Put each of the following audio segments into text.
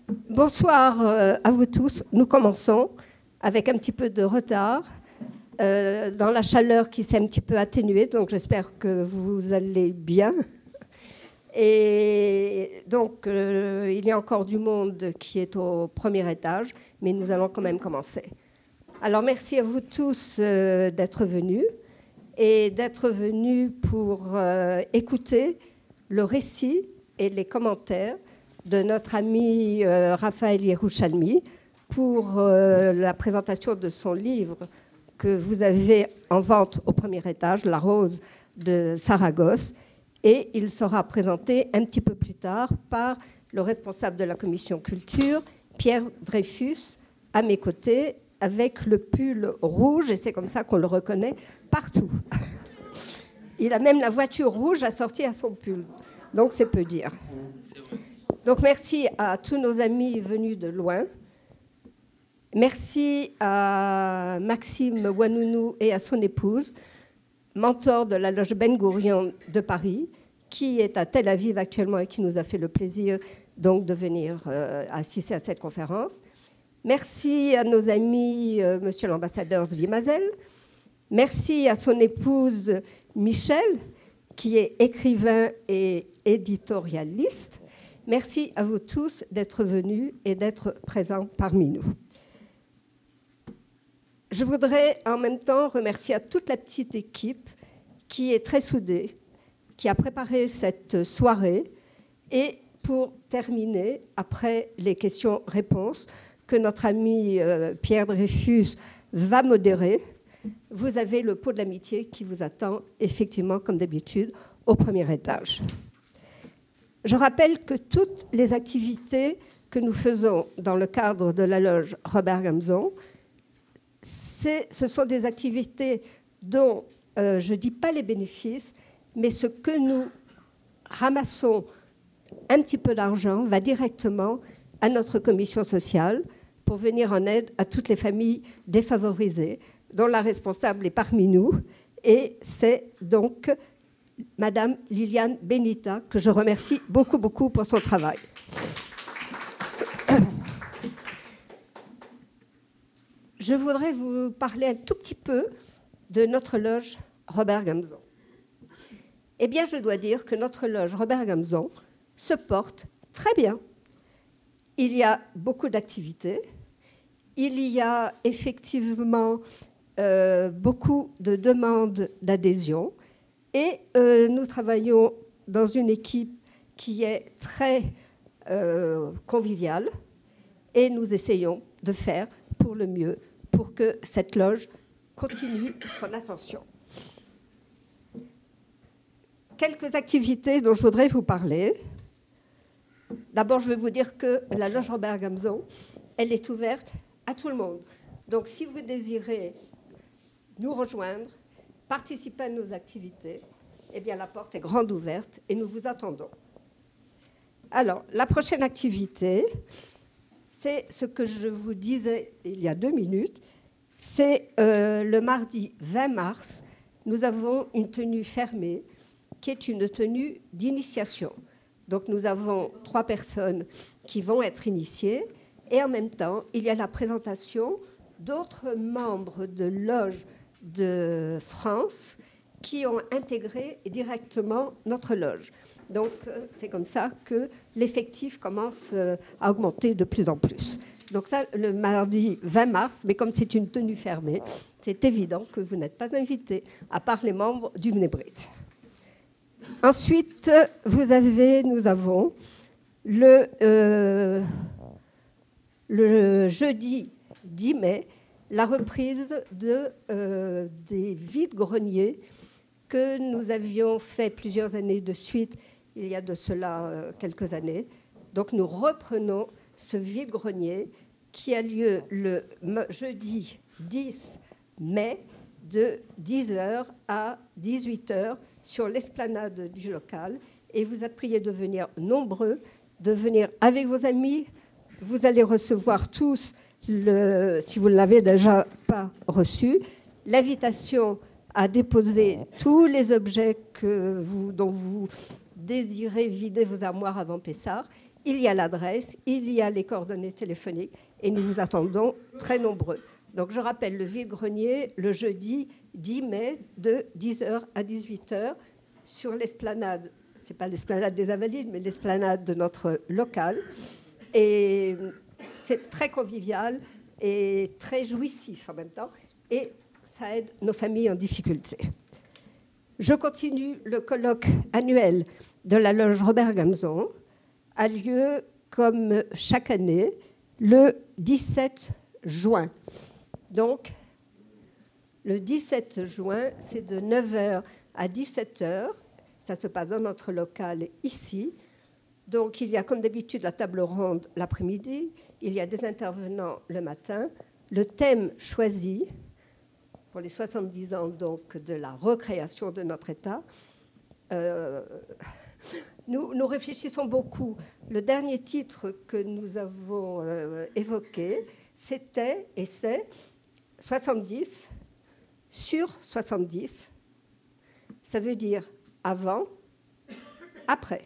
Bonsoir à vous tous. Nous commençons avec un petit peu de retard dans la chaleur qui s'est un petit peu atténuée, donc j'espère que vous allez bien. Et donc, il y a encore du monde qui est au premier étage, mais nous allons quand même commencer. Alors, merci à vous tous d'être venus et d'être venus pour écouter le récit et les commentaires de notre ami Raphaël Yerushalmi pour la présentation de son livre que vous avez en vente au premier étage, La Rose de Saragosse. Et il sera présenté un petit peu plus tard par le responsable de la commission culture, Pierre Dreyfus, à mes côtés, avec le pull rouge, et c'est comme ça qu'on le reconnaît partout. Il a même la voiture rouge assortie à son pull, donc c'est peu dire. Donc merci à tous nos amis venus de loin. Merci à Maxime Ouanounou et à son épouse, mentor de la loge Ben Gourion de Paris, qui est à Tel Aviv actuellement et qui nous a fait le plaisir donc de venir assister à cette conférence. Merci à nos amis, monsieur l'ambassadeur Zvi Mazel. Merci à son épouse Michel, qui est écrivain et éditorialiste. Merci à vous tous d'être venus et d'être présents parmi nous. Je voudrais en même temps remercier à toute la petite équipe qui est très soudée, qui a préparé cette soirée. Et pour terminer, après les questions-réponses que notre ami Pierre Dreyfus va modérer, vous avez le pot de l'amitié qui vous attend effectivement, comme d'habitude, au premier étage. Je rappelle que toutes les activités que nous faisons dans le cadre de la loge Robert Gamzon, ce sont des activités dont je ne dis pas les bénéfices, mais ce que nous ramassons, un petit peu d'argent, va directement à notre commission sociale pour venir en aide à toutes les familles défavorisées, dont la responsable est parmi nous. Et c'est donc Madame Liliane Benita, que je remercie beaucoup, beaucoup pour son travail. Je voudrais vous parler un tout petit peu de notre loge Robert Gamzon. Eh bien, je dois dire que notre loge Robert Gamzon se porte très bien. Il y a beaucoup d'activités. Il y a effectivement beaucoup de demandes d'adhésion. Et nous travaillons dans une équipe qui est très conviviale. Et nous essayons de faire pour le mieux pour que cette loge continue son ascension. Quelques activités dont je voudrais vous parler. D'abord, je vais vous dire que la loge Robert Gamzon, elle est ouverte à tout le monde. Donc, si vous désirez nous rejoindre, participer à nos activités, eh bien, la porte est grande ouverte et nous vous attendons. Alors, la prochaine activité, c'est ce que je vous disais il y a 2 minutes. C'est le mardi 20 mars, nous avons une tenue fermée qui est une tenue d'initiation. Donc nous avons 3 personnes qui vont être initiées et en même temps, il y a la présentation d'autres membres de loge de France qui ont intégré directement notre loge. Donc c'est comme ça que l'effectif commence à augmenter de plus en plus. Donc ça, le mardi 20 mars, mais comme c'est une tenue fermée, c'est évident que vous n'êtes pas invités, à part les membres du Mnebrit. Ensuite, nous avons le jeudi 10 mai, la reprise des vides-greniers que nous avions fait plusieurs années de suite, il y a de cela quelques années. Donc nous reprenons ce vide-grenier qui a lieu le jeudi 10 mai de 10h à 18h sur l'esplanade du local. Et vous êtes priés de venir nombreux, de venir avec vos amis. Vous allez recevoir tous, si vous ne l'avez déjà pas reçu, l'invitation à déposer tous les objets dont vous désirez vider vos armoires avant Pessah. il y a l'adresse, il y a les coordonnées téléphoniques et nous vous attendons très nombreux. Donc je rappelle le vide-grenier le jeudi 10 mai de 10h à 18h sur l'esplanade. Ce n'est pas l'esplanade des Invalides, mais l'esplanade de notre local. Et c'est très convivial et très jouissif en même temps. Et ça aide nos familles en difficulté. Je continue. Le colloque annuel de la loge Robert Gamzon a lieu, comme chaque année, le 17 juin. Donc, le 17 juin, c'est de 9h à 17h. Ça se passe dans notre local ici. Donc, il y a comme d'habitude la table ronde l'après-midi. Il y a des intervenants le matin. Le thème choisi pour les 70 ans donc, de la recréation de notre État. Nous réfléchissons beaucoup. Le dernier titre que nous avons évoqué, c'était et c'est 70 sur 70. Ça veut dire avant, après.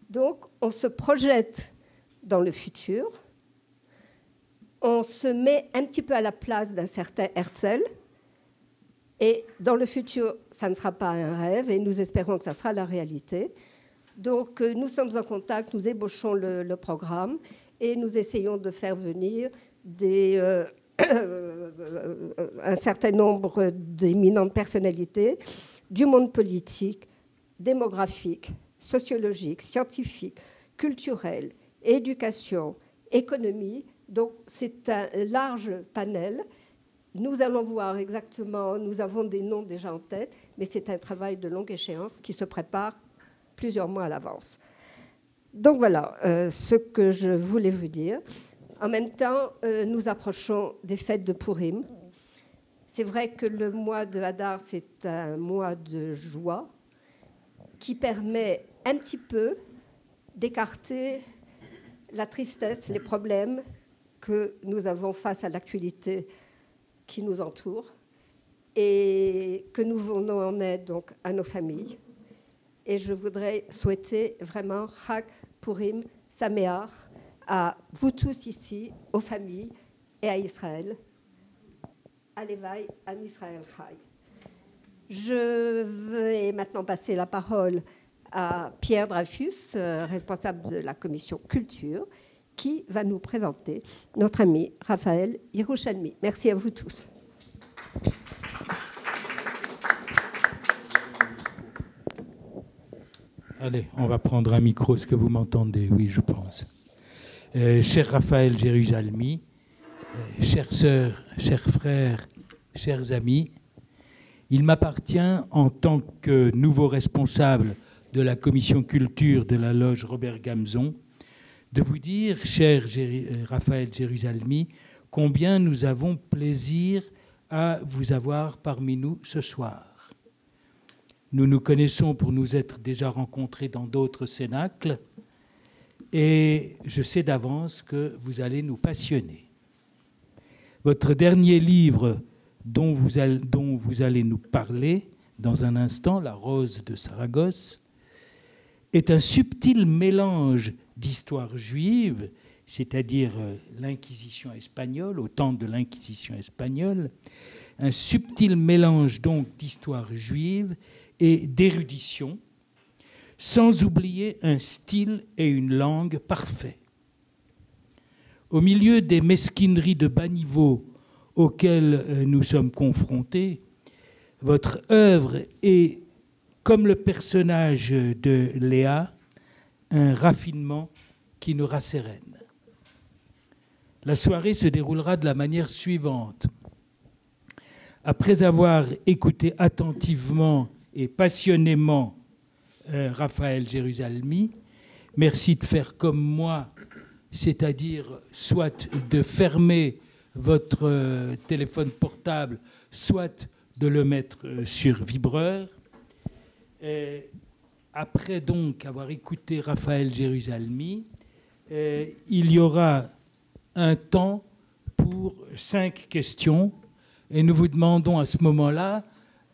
Donc, on se projette dans le futur. On se met un petit peu à la place d'un certain Herzl. Et dans le futur, ça ne sera pas un rêve et nous espérons que ça sera la réalité. Donc, nous sommes en contact, nous ébauchons le programme et nous essayons de faire venir un certain nombre d'éminentes personnalités du monde politique, démographique, sociologique, scientifique, culturel, éducation, économie. Donc, c'est un large panel. Nous allons voir exactement, nous avons des noms déjà en tête, mais c'est un travail de longue échéance qui se prépare plusieurs mois à l'avance. Donc voilà ce que je voulais vous dire. En même temps, nous approchons des fêtes de Pourim. C'est vrai que le mois de Hadar, c'est un mois de joie qui permet un petit peu d'écarter la tristesse, les problèmes que nous avons face à l'actualité qui nous entoure et que nous venons en aide donc à nos familles. Et je voudrais souhaiter vraiment Chag Purim Sameach à vous tous ici, aux familles et à Israël. Alevaï, Am Israël Chai. Je vais maintenant passer la parole à Pierre Dreyfus, responsable de la commission culture, qui va nous présenter notre ami Raphaël Yerushalmi. Merci à vous tous. Allez, on va prendre un micro. Est-ce que vous m'entendez? Oui, je pense. Cher Raphaël Yerushalmi, chères sœurs, chers frères, chers amis, il m'appartient en tant que nouveau responsable de la commission culture de la loge Robert Gamzon de vous dire, cher Raphaël Yerushalmi, combien nous avons plaisir à vous avoir parmi nous ce soir. Nous nous connaissons pour nous être déjà rencontrés dans d'autres cénacles et je sais d'avance que vous allez nous passionner. Votre dernier livre dont vous allez nous parler dans un instant, La Rose de Saragosse, est un subtil mélange d'histoire juive, c'est-à-dire l'Inquisition espagnole, au temps de l'Inquisition espagnole, un subtil mélange donc d'histoire juive et d'érudition, sans oublier un style et une langue parfaits. Au milieu des mesquineries de bas niveau auxquelles nous sommes confrontés, votre œuvre est, comme le personnage de Léa, un raffinement qui nous rassérène. La soirée se déroulera de la manière suivante. Après avoir écouté attentivement et passionnément Raphaël Yerushalmi, merci de faire comme moi, c'est-à-dire soit de fermer votre téléphone portable, soit de le mettre sur vibreur. Après donc avoir écouté Raphaël Yerushalmi, il y aura un temps pour 5 questions et nous vous demandons à ce moment-là,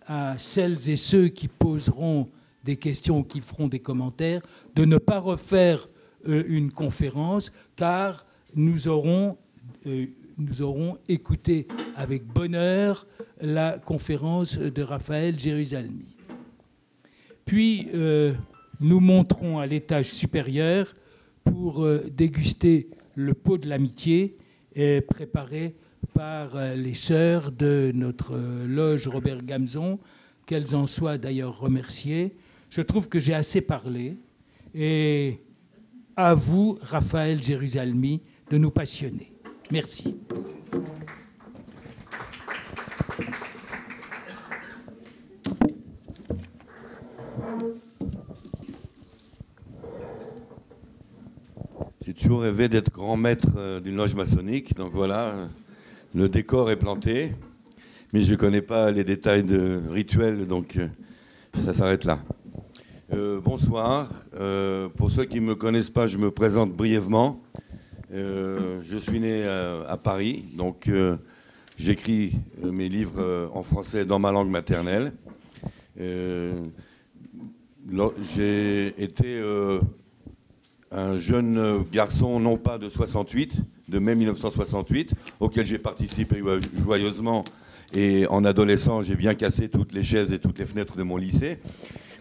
à celles et ceux qui poseront des questions ou qui feront des commentaires, de ne pas refaire une conférence, car nous aurons écouté avec bonheur la conférence de Raphaël Jérusalemi. Puis, nous monterons à l'étage supérieur pour déguster le pot de l'amitié préparé par les sœurs de notre loge Robert Gamzon, qu'elles en soient d'ailleurs remerciées. Je trouve que j'ai assez parlé, et à vous, Raphaël Jérusalemi, de nous passionner. Merci. J'ai toujours rêvé d'être grand maître d'une loge maçonnique, donc voilà, le décor est planté, mais je ne connais pas les détails de rituels, donc ça s'arrête là. Bonsoir. Pour ceux qui ne me connaissent pas, je me présente brièvement. Je suis né à Paris, donc j'écris mes livres en français dans ma langue maternelle. J'ai été un jeune garçon, non pas de 68, de mai 1968, auquel j'ai participé joyeusement. Et en adolescent, j'ai bien cassé toutes les chaises et toutes les fenêtres de mon lycée.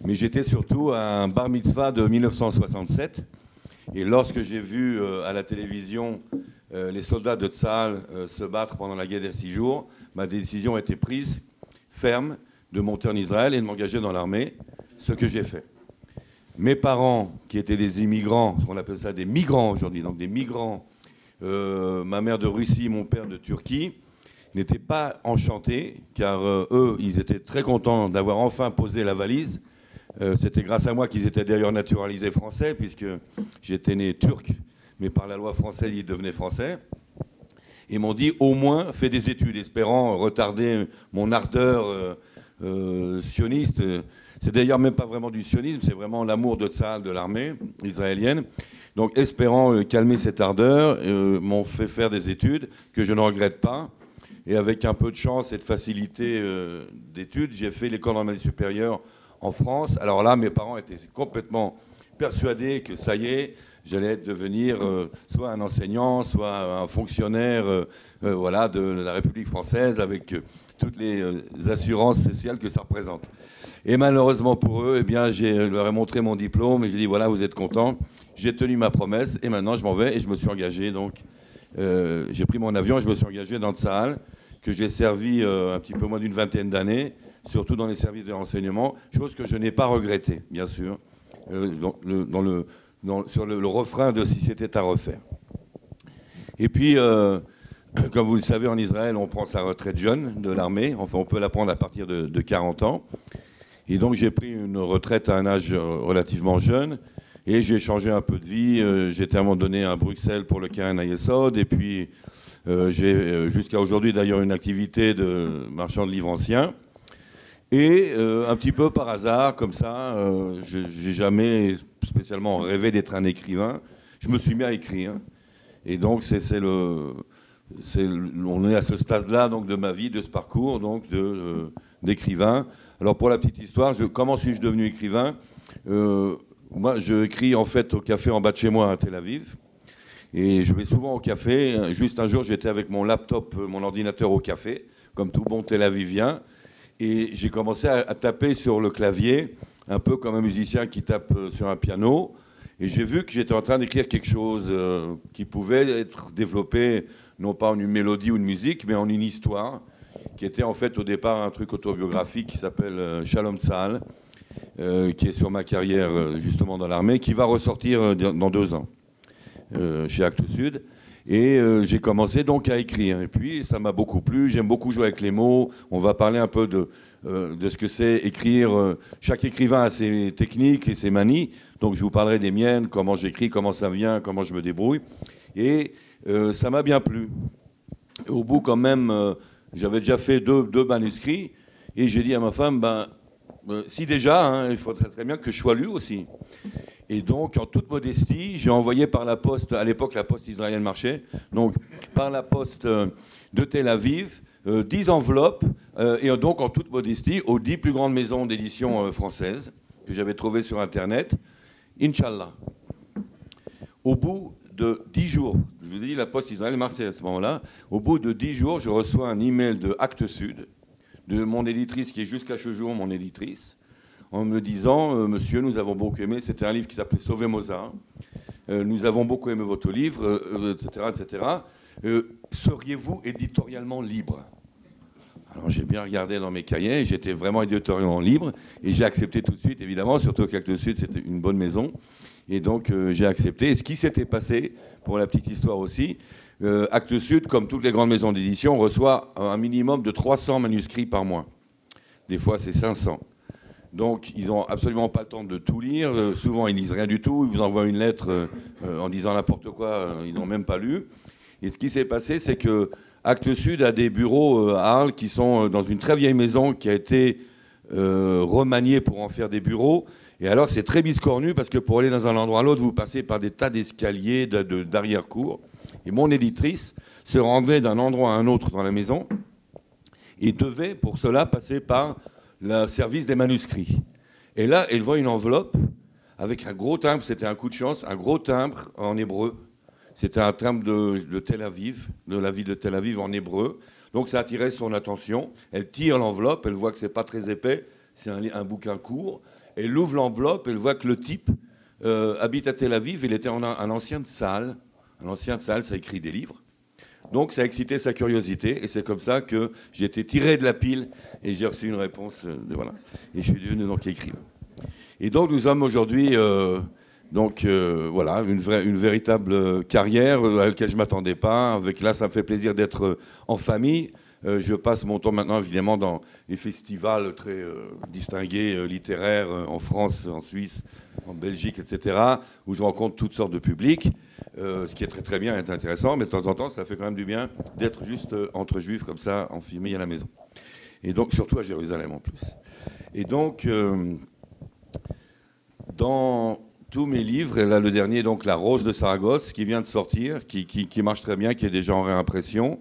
Mais j'étais surtout à un bar mitzvah de 1967. Et lorsque j'ai vu à la télévision les soldats de Tsahal se battre pendant la guerre des 6 jours, ma décision a été prise, ferme, de monter en Israël et de m'engager dans l'armée, ce que j'ai fait. Mes parents, qui étaient des immigrants, on appelle ça des migrants aujourd'hui, donc des migrants, ma mère de Russie, mon père de Turquie, n'étaient pas enchantés, car eux, ils étaient très contents d'avoir enfin posé la valise. C'était grâce à moi qu'ils étaient d'ailleurs naturalisés français, puisque j'étais né turc, mais par la loi française, ils devenaient français. Ils m'ont dit, au moins, fais des études, espérant retarder mon ardeur sioniste. C'est d'ailleurs même pas vraiment du sionisme, c'est vraiment l'amour de Tsahal, de l'armée israélienne. Donc, espérant calmer cette ardeur, m'ont fait faire des études que je ne regrette pas. Et avec un peu de chance et de facilité d'études, j'ai fait l'école normale supérieure en France. Alors là, mes parents étaient complètement persuadés que ça y est, j'allais devenir soit un enseignant, soit un fonctionnaire voilà, de la République française, avec toutes les assurances sociales que ça représente. Et malheureusement pour eux, eh bien, je leur ai montré mon diplôme et j'ai dit, voilà, vous êtes contents. J'ai tenu ma promesse et maintenant je m'en vais et je me suis engagé. Donc, j'ai pris mon avion et je me suis engagé dans Tsahal, que j'ai servi un petit peu moins d'une vingtaine d'années, surtout dans les services de renseignement, chose que je n'ai pas regrettée, bien sûr, sur le refrain de « si c'était à refaire ». Et puis, comme vous le savez, en Israël, on prend sa retraite jeune de l'armée. Enfin, on peut la prendre à partir de 40 ans. Et donc, j'ai pris une retraite à un âge relativement jeune. Et j'ai changé un peu de vie. J'étais à un moment donné à Bruxelles pour le Keren Hayesod. Et puis, j'ai jusqu'à aujourd'hui d'ailleurs une activité de marchand de livres anciens. Et un petit peu par hasard, comme ça, j'ai jamais spécialement rêvé d'être un écrivain. Je me suis mis à écrire. Et donc, on est à ce stade-là donc, de ma vie, de ce parcours donc, d'écrivain. Alors, pour la petite histoire, comment suis-je devenu écrivain ? Moi, je écris en fait au café en bas de chez moi à Tel Aviv. Et je vais souvent au café. Juste un jour, j'étais avec mon laptop, mon ordinateur au café, comme tout bon Tel Avivien. Et j'ai commencé à taper sur le clavier, un peu comme un musicien qui tape sur un piano. Et j'ai vu que j'étais en train d'écrire quelque chose qui pouvait être développé, non pas en une mélodie ou une musique, mais en une histoire, qui était en fait au départ un truc autobiographique qui s'appelle Shalom Tsahal, qui est sur ma carrière justement dans l'armée, qui va ressortir dans 2 ans chez Actes Sud. Et j'ai commencé donc à écrire. Et puis ça m'a beaucoup plu. J'aime beaucoup jouer avec les mots. On va parler un peu de ce que c'est écrire. Chaque écrivain a ses techniques et ses manies. Donc je vous parlerai des miennes, comment j'écris, comment ça vient, comment je me débrouille. Et ça m'a bien plu. Au bout quand même, j'avais déjà fait deux manuscrits. Et j'ai dit à ma femme, si déjà, hein, il faudrait très bien que je sois lu aussi. Et donc, en toute modestie, j'ai envoyé par la poste, à l'époque la poste israélienne marchait, donc par la poste de Tel Aviv, 10 enveloppes, et donc en toute modestie, aux 10 plus grandes maisons d'édition françaises que j'avais trouvées sur Internet. Inch'Allah. Au bout de 10 jours, je vous ai dit la Poste Israël-Marseille à ce moment-là, au bout de 10 jours, je reçois un email de Actes Sud, de mon éditrice qui est jusqu'à ce jour mon éditrice, en me disant « Monsieur, nous avons beaucoup aimé », c'était un livre qui s'appelait « Sauver Mozart », nous avons beaucoup aimé votre livre, etc., etc. Seriez-vous éditorialement libre ? Alors j'ai bien regardé dans mes cahiers, j'étais vraiment éditorialement libre, et j'ai accepté tout de suite, évidemment, surtout qu'Actes Sud, c'était une bonne maison. Et donc j'ai accepté. Et ce qui s'était passé, pour la petite histoire aussi, Actes Sud, comme toutes les grandes maisons d'édition, reçoit un minimum de 300 manuscrits par mois. Des fois, c'est 500. Donc, ils n'ont absolument pas le temps de tout lire. Souvent, ils lisent rien du tout. Ils vous envoient une lettre en disant n'importe quoi. Ils n'ont même pas lu. Et ce qui s'est passé, c'est que Actes Sud a des bureaux à Arles qui sont dans une très vieille maison qui a été remaniée pour en faire des bureaux. Et alors, c'est très biscornu parce que pour aller dans un endroit à l'autre, vous passez par des tas d'escaliers, d'arrière-cour. Et mon éditrice se rendait d'un endroit à un autre dans la maison et devait, pour cela, passer par le service des manuscrits. Et là, elle voit une enveloppe avec un gros timbre, c'était un coup de chance, un gros timbre en hébreu. C'était un timbre de Tel Aviv, de la ville de Tel Aviv en hébreu. Donc ça attirait son attention. Elle tire l'enveloppe, elle voit que c'est pas très épais, c'est un bouquin court. Elle ouvre l'enveloppe, elle voit que le type habite à Tel Aviv, il était un ancien de salle. Un ancien de salle, ça écrit des livres. Donc ça a excité sa curiosité, et c'est comme ça que j'ai été tiré de la pile, et j'ai reçu une réponse, voilà. Et je suis devenu donc écrivain. Et donc nous sommes aujourd'hui, voilà, une véritable carrière à laquelle je ne m'attendais pas. Là, ça me fait plaisir d'être en famille. Je passe mon temps maintenant, évidemment, dans les festivals très distingués, littéraires, en France, en Suisse, en Belgique, etc., où je rencontre toutes sortes de publics, ce qui est très très bien et intéressant, mais de temps en temps, ça fait quand même du bien d'être juste entre juifs, comme ça, en famille à la maison. Et donc, surtout à Jérusalem, en plus. Et donc, dans tous mes livres, et là, le dernier, donc, La Rose de Saragosse, qui vient de sortir, qui marche très bien, qui est déjà en réimpression,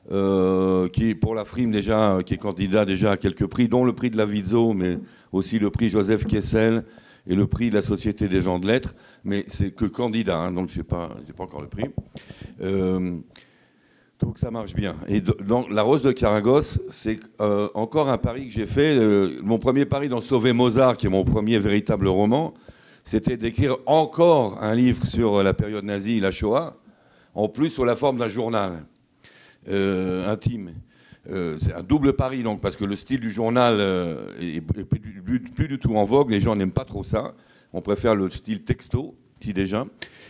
qui est pour la Frime déjà, qui est candidat déjà à quelques prix, dont le prix de la Vizzo, mais aussi le prix Joseph Kessel et le prix de la Société des gens de lettres, mais c'est que candidat, hein, donc je n'ai pas encore le prix. Donc ça marche bien. Et dans La Rose de Saragosse, c'est encore un pari que j'ai fait. Mon premier pari dans Sauver Mozart, qui est mon premier véritable roman, c'était d'écrire encore un livre sur la période nazie, la Shoah, en plus sous la forme d'un journal. Intime. C'est un double pari, donc, parce que le style du journal est plus du tout en vogue. Les gens n'aiment pas trop ça. On préfère le style texto, qui déjà.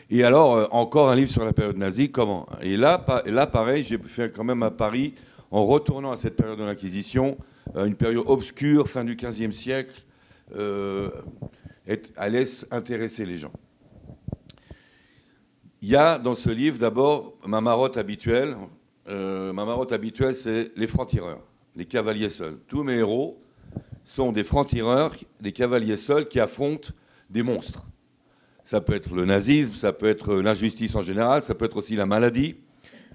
Et alors, encore un livre sur la période nazie, comment ? Et là, pareil, j'ai fait quand même un pari en retournant à cette période de l'Inquisition, une période obscure, fin du XVe siècle, elle laisse intéresser les gens. Il y a dans ce livre, d'abord, ma marotte habituelle. Ma marotte habituelle, c'est les francs-tireurs, les cavaliers seuls. Tous mes héros sont des francs-tireurs, des cavaliers seuls qui affrontent des monstres. Ça peut être le nazisme, ça peut être l'injustice en général, ça peut être aussi la maladie,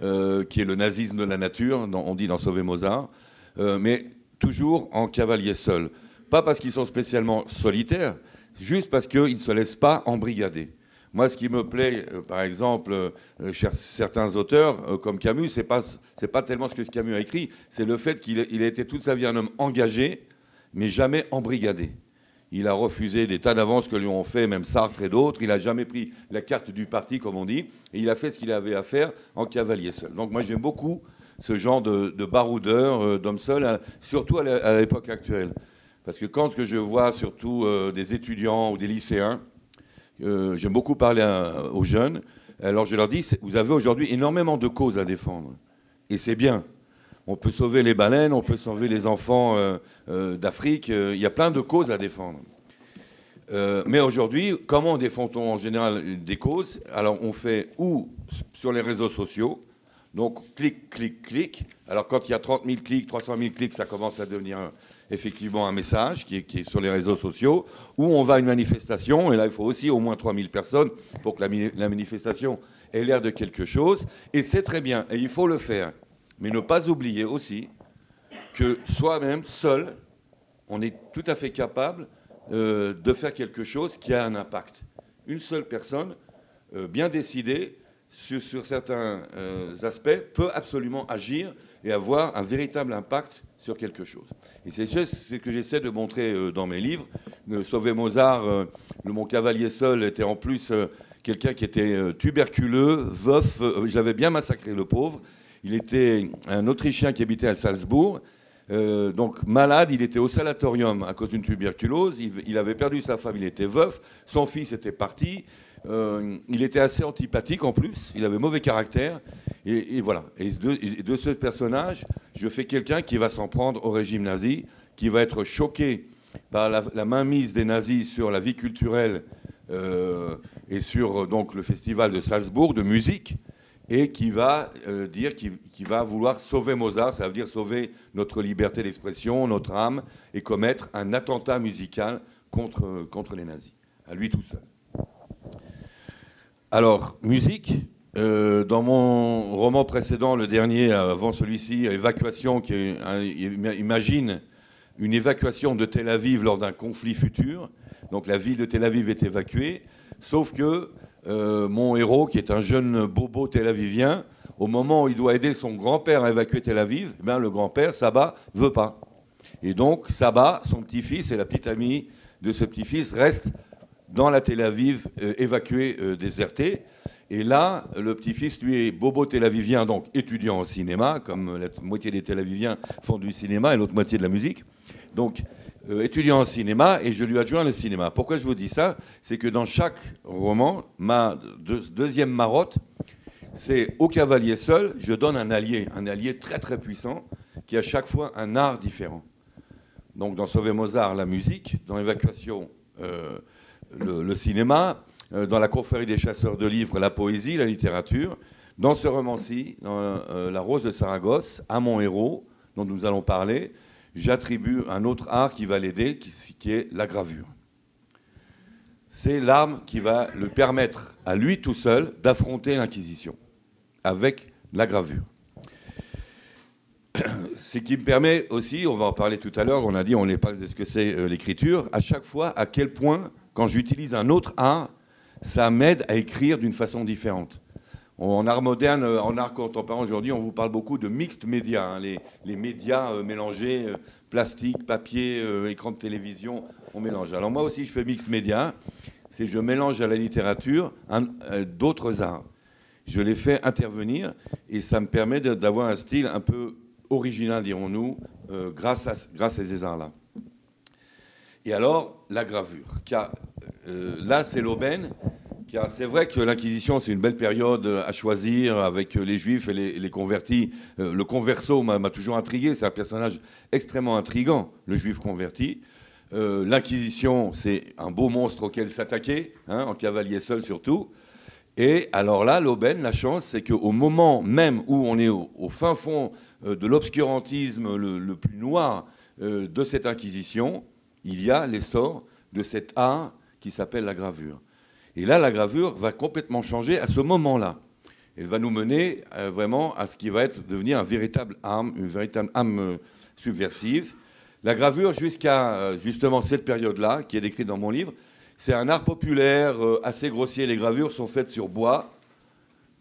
qui est le nazisme de la nature, on dit dans Sauver Mozart, mais toujours en cavaliers seuls. Pas parce qu'ils sont spécialement solitaires, juste parce qu'ils ne se laissent pas embrigader. Moi, ce qui me plaît, par exemple, chez certains auteurs, comme Camus, c'est pas tellement ce que Camus a écrit, c'est le fait qu'il a été toute sa vie un homme engagé, mais jamais embrigadé. Il a refusé des tas d'avances que lui ont fait, même Sartre et d'autres. Il n'a jamais pris la carte du parti, comme on dit, et il a fait ce qu'il avait à faire en cavalier seul. Donc moi, j'aime beaucoup ce genre de baroudeur, d'homme seul, surtout à l'époque actuelle. Parce que quand je vois surtout des étudiants ou des lycéens, j'aime beaucoup parler aux jeunes. Alors je leur dis, vous avez aujourd'hui énormément de causes à défendre. Et c'est bien. On peut sauver les baleines, on peut sauver les enfants d'Afrique. Il y a plein de causes à défendre. Mais aujourd'hui, comment défend-on en général des causes ? Alors on fait ou sur les réseaux sociaux. Donc clic, clic, clic. Alors quand il y a 30 000 clics, 300 000 clics, ça commence à devenir effectivement un message qui est sur les réseaux sociaux, où on va à une manifestation, et là il faut aussi au moins 3000 personnes pour que la manifestation ait l'air de quelque chose, et c'est très bien, et il faut le faire. Mais ne pas oublier aussi que soi-même, seul, on est tout à fait capable de faire quelque chose qui a un impact. Une seule personne bien décidé sur certains aspects, peut absolument agir et avoir un véritable impact sur quelque chose. Et c'est ce que j'essaie de montrer dans mes livres. Sauver Mozart, mon cavalier seul était en plus quelqu'un qui était tuberculeux, veuf, je l'avais bien massacré le pauvre. Il était un Autrichien qui habitait à Salzbourg, donc malade, il était au sanatorium à cause d'une tuberculose, il avait perdu sa femme, il était veuf, son fils était parti, il était assez antipathique en plus, il avait mauvais caractère, et voilà. Et de ce personnage, je fais quelqu'un qui va s'en prendre au régime nazi, qui va être choqué par la mainmise des nazis sur la vie culturelle et sur donc, le festival de Salzbourg de musique, et qui va dire qu'il va vouloir sauver Mozart, ça veut dire sauver notre liberté d'expression, notre âme, et commettre un attentat musical contre les nazis, à lui tout seul. Alors, musique, dans mon roman précédent, le dernier avant celui-ci, Évacuation, qui imagine une évacuation de Tel Aviv lors d'un conflit futur. Donc la ville de Tel Aviv est évacuée, sauf que mon héros, qui est un jeune bobo tel-avivien, au moment où il doit aider son grand-père à évacuer Tel Aviv, eh bien, le grand-père, Saba, ne veut pas. Et donc Saba, son petit-fils et la petite amie de ce petit-fils restent dans la Tel Aviv évacuée, désertée. Et là, le petit-fils, lui, est bobo tel-avivien, donc étudiant au cinéma, comme la moitié des tel-aviviens font du cinéma et l'autre moitié de la musique. Donc, étudiant en cinéma, et je lui adjoins le cinéma. Pourquoi je vous dis ça? C'est que dans chaque roman, ma deuxième marotte, c'est au cavalier seul, je donne un allié très très puissant, qui a chaque fois un art différent. Donc dans Sauver Mozart, la musique, dans Évacuation, le cinéma, dans La confrérie des chasseurs de livres, la poésie, la littérature. Dans ce roman-ci, dans La rose de Saragosse, à mon héros, dont nous allons parler, j'attribue un autre art qui va l'aider, qui est la gravure. C'est l'arme qui va lui permettre, à lui tout seul, d'affronter l'Inquisition, avec la gravure. Ce qui me permet aussi, on va en parler tout à l'heure, on a dit, on parle de ce que c'est l'écriture, à chaque fois, à quel point, quand j'utilise un autre art, ça m'aide à écrire d'une façon différente. En art moderne, en art contemporain aujourd'hui, on vous parle beaucoup de mixed médias, hein, les médias mélangés, plastique, papier, écran de télévision, on mélange. Alors moi aussi, je fais mixed médias, c'est je mélange à la littérature d'autres arts. Je les fais intervenir et ça me permet d'avoir un style un peu original, dirons-nous, grâce à ces arts-là. Et alors, la gravure. Là, c'est l'aubaine. Car c'est vrai que l'Inquisition, c'est une belle période à choisir avec les Juifs et les convertis. Le converso m'a toujours intrigué. C'est un personnage extrêmement intriguant, le Juif converti. L'Inquisition, c'est un beau monstre auquel s'attaquer, hein, en cavalier seul surtout. Et alors là, l'aubaine, la chance, c'est qu'au moment même où on est au fin fond de l'obscurantisme le plus noir de cette Inquisition, il y a l'essor de cet art qui s'appelle la gravure. Et là, la gravure va complètement changer à ce moment-là. Elle va nous mener vraiment à ce qui va devenir une véritable âme subversive. La gravure, jusqu'à justement cette période-là, qui est décrite dans mon livre, c'est un art populaire assez grossier. Les gravures sont faites sur bois.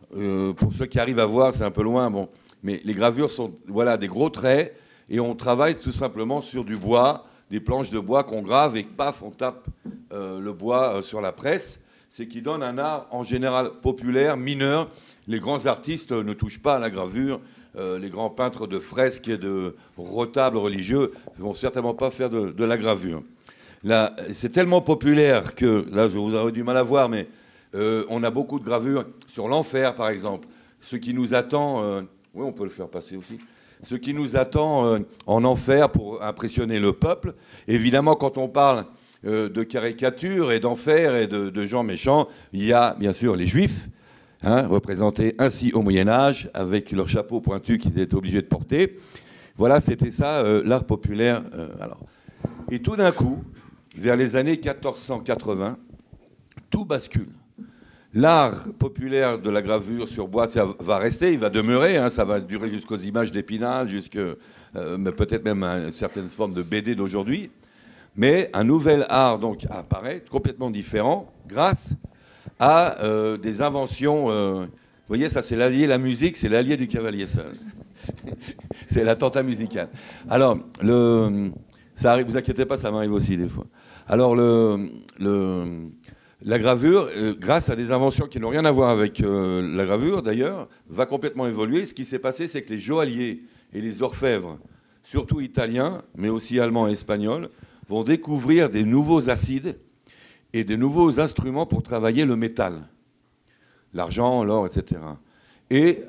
Pour ceux qui arrivent à voir, c'est un peu loin, bon. Mais les gravures sont des gros traits, et on travaille tout simplement sur du bois, des planches de bois qu'on grave, et paf, on tape le bois sur la presse. C'est qui donne un art en général populaire, mineur. Les grands artistes ne touchent pas à la gravure. Les grands peintres de fresques et de retables religieux ne vont certainement pas faire de la gravure. Là, c'est tellement populaire que, là, je vous aurais du mal à voir, mais on a beaucoup de gravures sur l'enfer, par exemple. Ce qui nous attend... oui, on peut le faire passer aussi. Ce qui nous attend en enfer pour impressionner le peuple. Évidemment, quand on parle... de caricatures et d'enfer et de gens méchants, il y a bien sûr les Juifs, hein, représentés ainsi au Moyen-Âge, avec leur chapeau pointu qu'ils étaient obligés de porter. Voilà, c'était ça, l'art populaire. Et tout d'un coup, vers les années 1480, tout bascule. L'art populaire de la gravure sur bois, ça va rester, il va demeurer, hein, ça va durer jusqu'aux images d'Épinal, mais peut-être même à une certaine forme de BD d'aujourd'hui. Mais un nouvel art donc apparaît, complètement différent, grâce à des inventions. Vous voyez, ça c'est l'allié, la musique, c'est l'allié du cavalier seul. C'est l'attentat musical. Alors, ça arrive, vous inquiétez pas, ça m'arrive aussi des fois. Alors, la gravure, grâce à des inventions qui n'ont rien à voir avec la gravure d'ailleurs, va complètement évoluer. Ce qui s'est passé, c'est que les joailliers et les orfèvres, surtout italiens, mais aussi allemands et espagnols, vont découvrir des nouveaux acides et de nouveaux instruments pour travailler le métal. L'argent, l'or, etc. Et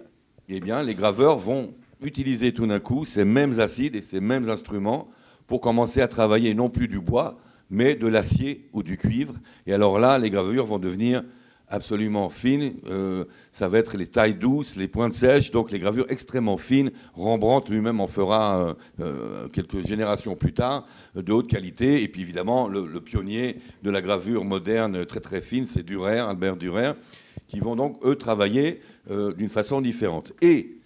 eh bien, les graveurs vont utiliser tout d'un coup ces mêmes acides et ces mêmes instruments pour commencer à travailler non plus du bois, mais de l'acier ou du cuivre. Et alors là, les gravures vont devenir absolument fines. Ça va être les tailles douces, les pointes sèches, donc les gravures extrêmement fines. Rembrandt lui-même en fera quelques générations plus tard, de haute qualité. Et puis évidemment, le pionnier de la gravure moderne très très fine, c'est Dürer, Albert Dürer, qui vont donc, eux, travailler d'une façon différente. Et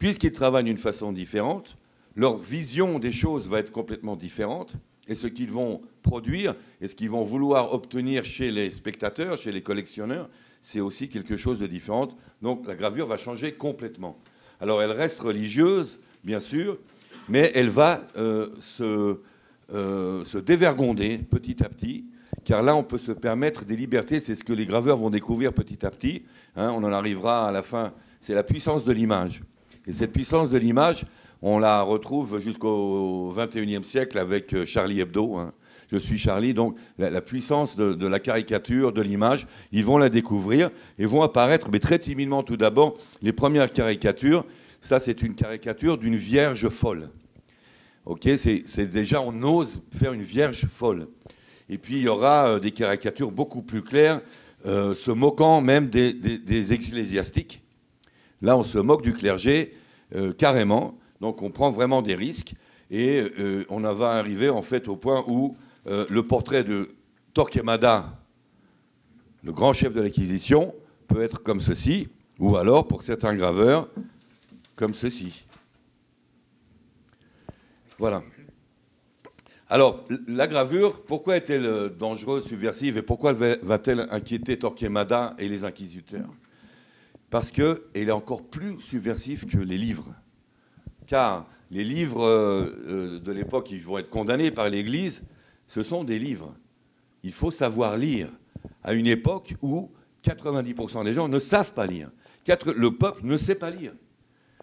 puisqu'ils travaillent d'une façon différente, leur vision des choses va être complètement différente. Et ce qu'ils vont produire et ce qu'ils vont vouloir obtenir chez les spectateurs, chez les collectionneurs, c'est aussi quelque chose de différent. Donc la gravure va changer complètement. Alors elle reste religieuse, bien sûr, mais elle va se dévergonder petit à petit, car là on peut se permettre des libertés. C'est ce que les graveurs vont découvrir petit à petit. Hein, on en arrivera à la fin. C'est la puissance de l'image. Et cette puissance de l'image, on la retrouve jusqu'au XXIe siècle avec Charlie Hebdo. Hein. Je suis Charlie, donc la puissance de la caricature, de l'image, ils vont la découvrir et vont apparaître, mais très timidement tout d'abord, les premières caricatures. Ça, c'est une caricature d'une vierge folle. Ok, c'est déjà, on ose faire une vierge folle. Et puis, il y aura des caricatures beaucoup plus claires, se moquant même des ecclésiastiques. Là, on se moque du clergé, carrément. Donc on prend vraiment des risques et on va arriver en fait au point où le portrait de Torquemada, le grand chef de l'Inquisition, peut être comme ceci, ou alors pour certains graveurs, comme ceci. Voilà. Alors la gravure, pourquoi est-elle dangereuse, subversive et pourquoi va-t-elle inquiéter Torquemada et les inquisiteurs? Parce qu'elle est encore plus subversive que les livres. Car les livres de l'époque qui vont être condamnés par l'Église, ce sont des livres. Il faut savoir lire. À une époque où 90% des gens ne savent pas lire. Le peuple ne sait pas lire.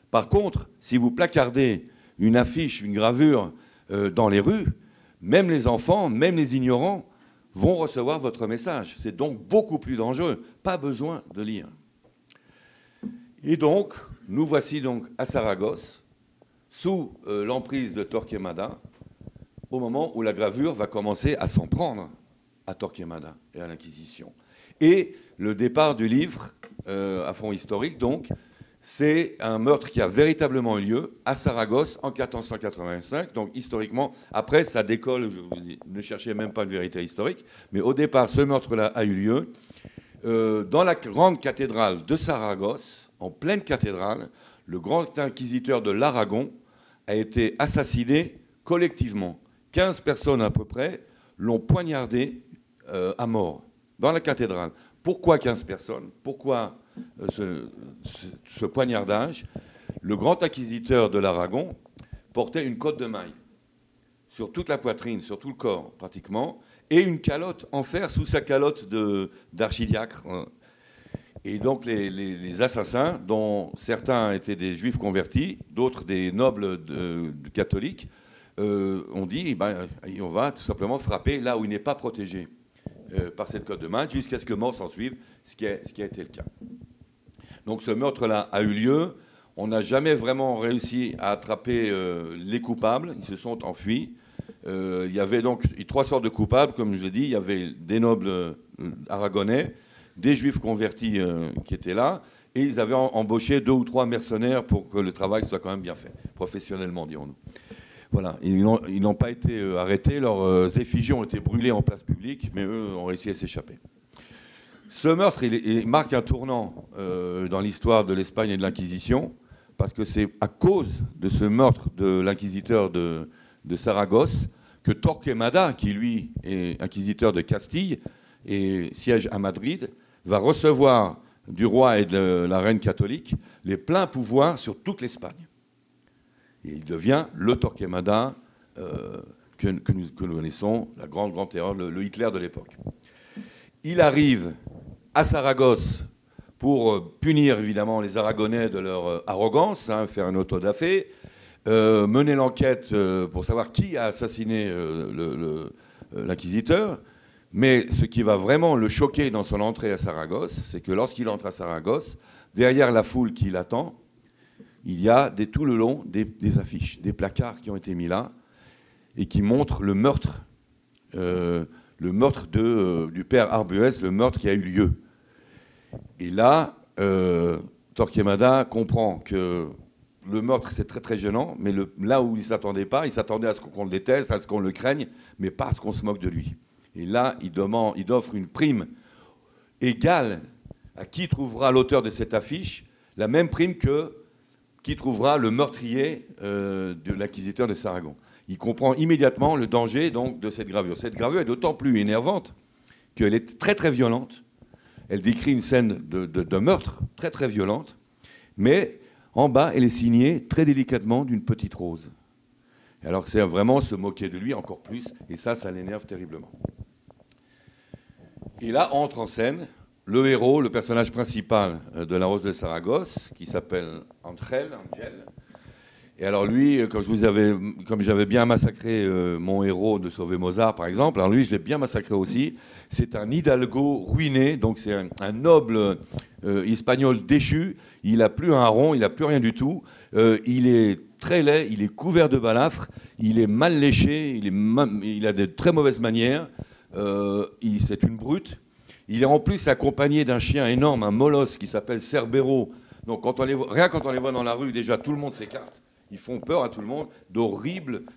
Par contre, si vous placardez une affiche, une gravure dans les rues, même les enfants, même les ignorants vont recevoir votre message. C'est donc beaucoup plus dangereux. Pas besoin de lire. Et donc, nous voici donc à Saragosse, sous l'emprise de Torquemada, au moment où la gravure va commencer à s'en prendre à Torquemada et à l'Inquisition. Et le départ du livre, à fond historique, donc, c'est un meurtre qui a véritablement eu lieu à Saragosse en 1485. Donc, historiquement, après, ça décolle, je vous dis, ne cherchez même pas une vérité historique, mais au départ, ce meurtre-là a eu lieu dans la grande cathédrale de Saragosse, en pleine cathédrale. Le grand inquisiteur de l'Aragon a été assassiné collectivement. 15 personnes à peu près l'ont poignardé à mort dans la cathédrale. Pourquoi 15 personnes? Pourquoi ce poignardage? Le grand inquisiteur de l'Aragon portait une cotte de maille sur toute la poitrine, sur tout le corps pratiquement, et une calotte en fer sous sa calotte d'archidiacre. Et donc les assassins, dont certains étaient des juifs convertis, d'autres des nobles catholiques, ont dit on va tout simplement frapper là où il n'est pas protégé par cette cotte de maille, jusqu'à ce que mort s'en suive, ce qui a été le cas. Donc ce meurtre-là a eu lieu. On n'a jamais vraiment réussi à attraper les coupables. Ils se sont enfuis. Il y avait donc 3 sortes de coupables, comme je l'ai dit. Il y avait des nobles aragonais, des juifs convertis qui étaient là, et ils avaient embauché 2 ou 3 mercenaires pour que le travail soit quand même bien fait, professionnellement, dirons-nous. Voilà, ils n'ont pas été arrêtés, leurs effigies ont été brûlées en place publique, mais eux ont réussi à s'échapper. Ce meurtre, il marque un tournant dans l'histoire de l'Espagne et de l'Inquisition, parce que c'est à cause de ce meurtre de l'inquisiteur de Saragosse que Torquemada, qui lui est inquisiteur de Castille et siège à Madrid, va recevoir du roi et de la reine catholique les pleins pouvoirs sur toute l'Espagne. Et il devient le Torquemada que nous connaissons, la grande terreur, le Hitler de l'époque. Il arrive à Saragosse pour punir évidemment les Aragonais de leur arrogance, faire un auto-da-fé, mener l'enquête pour savoir qui a assassiné l'inquisiteur. Mais ce qui va vraiment le choquer dans son entrée à Saragosse, c'est que lorsqu'il entre à Saragosse, derrière la foule qui l'attend, il y a tout le long des affiches, des placards qui ont été mis là et qui montrent le meurtre du père Arbuez, le meurtre qui a eu lieu. Et là, Torquemada comprend que le meurtre, c'est très très gênant, mais là où il ne s'attendait pas, il s'attendait à ce qu'on le déteste, à ce qu'on le craigne, mais pas à ce qu'on se moque de lui. Et là, il offre une prime égale à qui trouvera l'auteur de cette affiche, la même prime que qui trouvera le meurtrier de l'inquisiteur de Saragon. Il comprend immédiatement le danger donc, de cette gravure. Cette gravure est d'autant plus énervante qu'elle est très très violente. Elle décrit une scène de meurtre très très violente, mais en bas, elle est signée très délicatement d'une petite rose. Alors c'est vraiment se moquer de lui encore plus, et ça l'énerve terriblement. Et là entre en scène le héros, le personnage principal de La Rose de Saragosse, qui s'appelle Angel. Et alors lui, comme j'avais bien massacré mon héros de Sauver Mozart, par exemple, alors lui, je l'ai bien massacré aussi. C'est un hidalgo ruiné, donc c'est un noble espagnol déchu. Il n'a plus un rond, il n'a plus rien du tout. Il est très laid, il est couvert de balafres, il est mal léché, il a de très mauvaises manières. C'est une brute. Il est en plus accompagné d'un chien énorme, un molosse qui s'appelle Cerbero. Donc rien quand on les voit dans la rue, déjà tout le monde s'écarte. Ils font peur à tout le monde.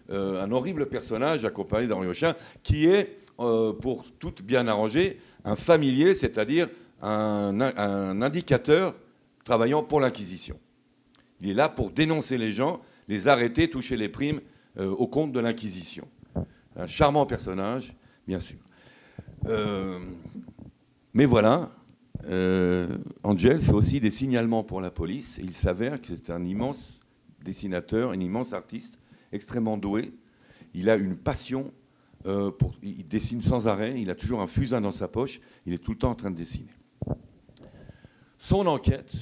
Un horrible personnage accompagné d'un chien qui est, pour tout bien arrangé, un familier, c'est-à-dire un indicateur travaillant pour l'Inquisition. Il est là pour dénoncer les gens, les arrêter, toucher les primes au compte de l'Inquisition. Un charmant personnage, bien sûr. Mais voilà, Angel fait aussi des signalements pour la police. Et il s'avère que c'est un immense dessinateur, un immense artiste, extrêmement doué. Il a une passion, il dessine sans arrêt, il a toujours un fusain dans sa poche, il est tout le temps en train de dessiner. Son enquête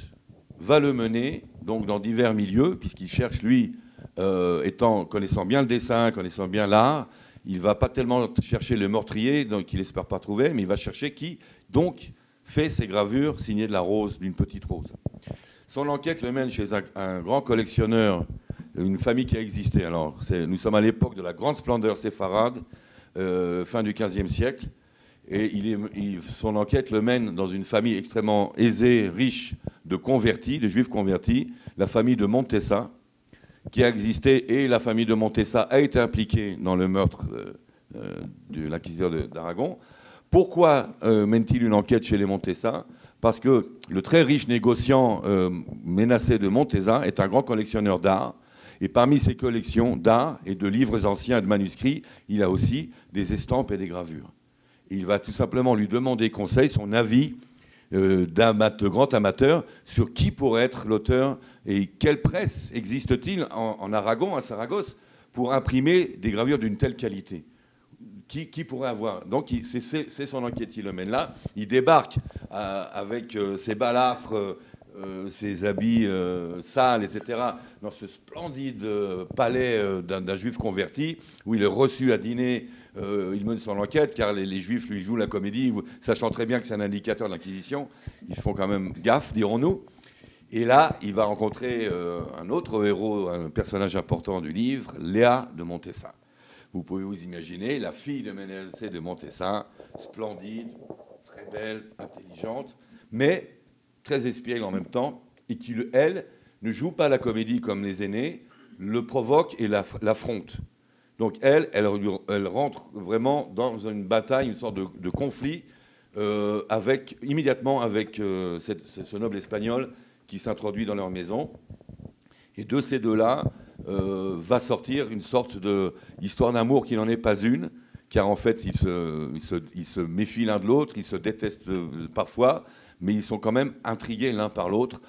va le mener donc, dans divers milieux, puisqu'il cherche, lui, connaissant bien le dessin, connaissant bien l'art, il ne va pas tellement chercher le meurtrier, donc il n'espère pas trouver, mais il va chercher qui, donc, fait ces gravures signées de la rose, d'une petite rose. Son enquête le mène chez un grand collectionneur, une famille qui a existé. Alors, nous sommes à l'époque de la grande splendeur séfarade, fin du XVe siècle, et son enquête le mène dans une famille extrêmement aisée, riche, de convertis, de juifs convertis, la famille de Montessa, qui a existé, et la famille de Montessa a été impliquée dans le meurtre de l'inquisiteur d'Aragon. Pourquoi mène-t-il une enquête chez les Montessa ? Parce que le très riche négociant menacé de Montesa est un grand collectionneur d'art, et parmi ses collections d'art et de livres anciens et de manuscrits, il a aussi des estampes et des gravures. Et il va tout simplement lui demander conseil, son avis grand amateur sur qui pourrait être l'auteur et quelle presse existe-t-il en Aragon, à Saragosse, pour imprimer des gravures d'une telle qualité. Qui pourrait avoir. Donc c'est son enquête qui le mène là. Il débarque avec ses balafres, ses habits sales, etc., dans ce splendide palais d'un juif converti, où il est reçu à dîner. Il mène son enquête, car les juifs lui jouent la comédie, sachant très bien que c'est un indicateur de l'Inquisition. Ils font quand même gaffe, dirons-nous. Et là, il va rencontrer un autre héros, un personnage important du livre, Léa de Montessa. Vous pouvez vous imaginer, la fille de Ménécée de Montessa, splendide, très belle, intelligente, mais très espiègle en même temps, et qui, elle, ne joue pas la comédie comme les aînés, le provoque et l'affronte. Donc elle rentre vraiment dans une bataille, une sorte de conflit, immédiatement avec ce noble espagnol qui s'introduit dans leur maison. Et de ces deux-là va sortir une sorte d'histoire d'amour qui n'en est pas une, car en fait, ils se méfient l'un de l'autre, ils se détestent parfois, mais ils sont quand même intrigués l'un par l'autre.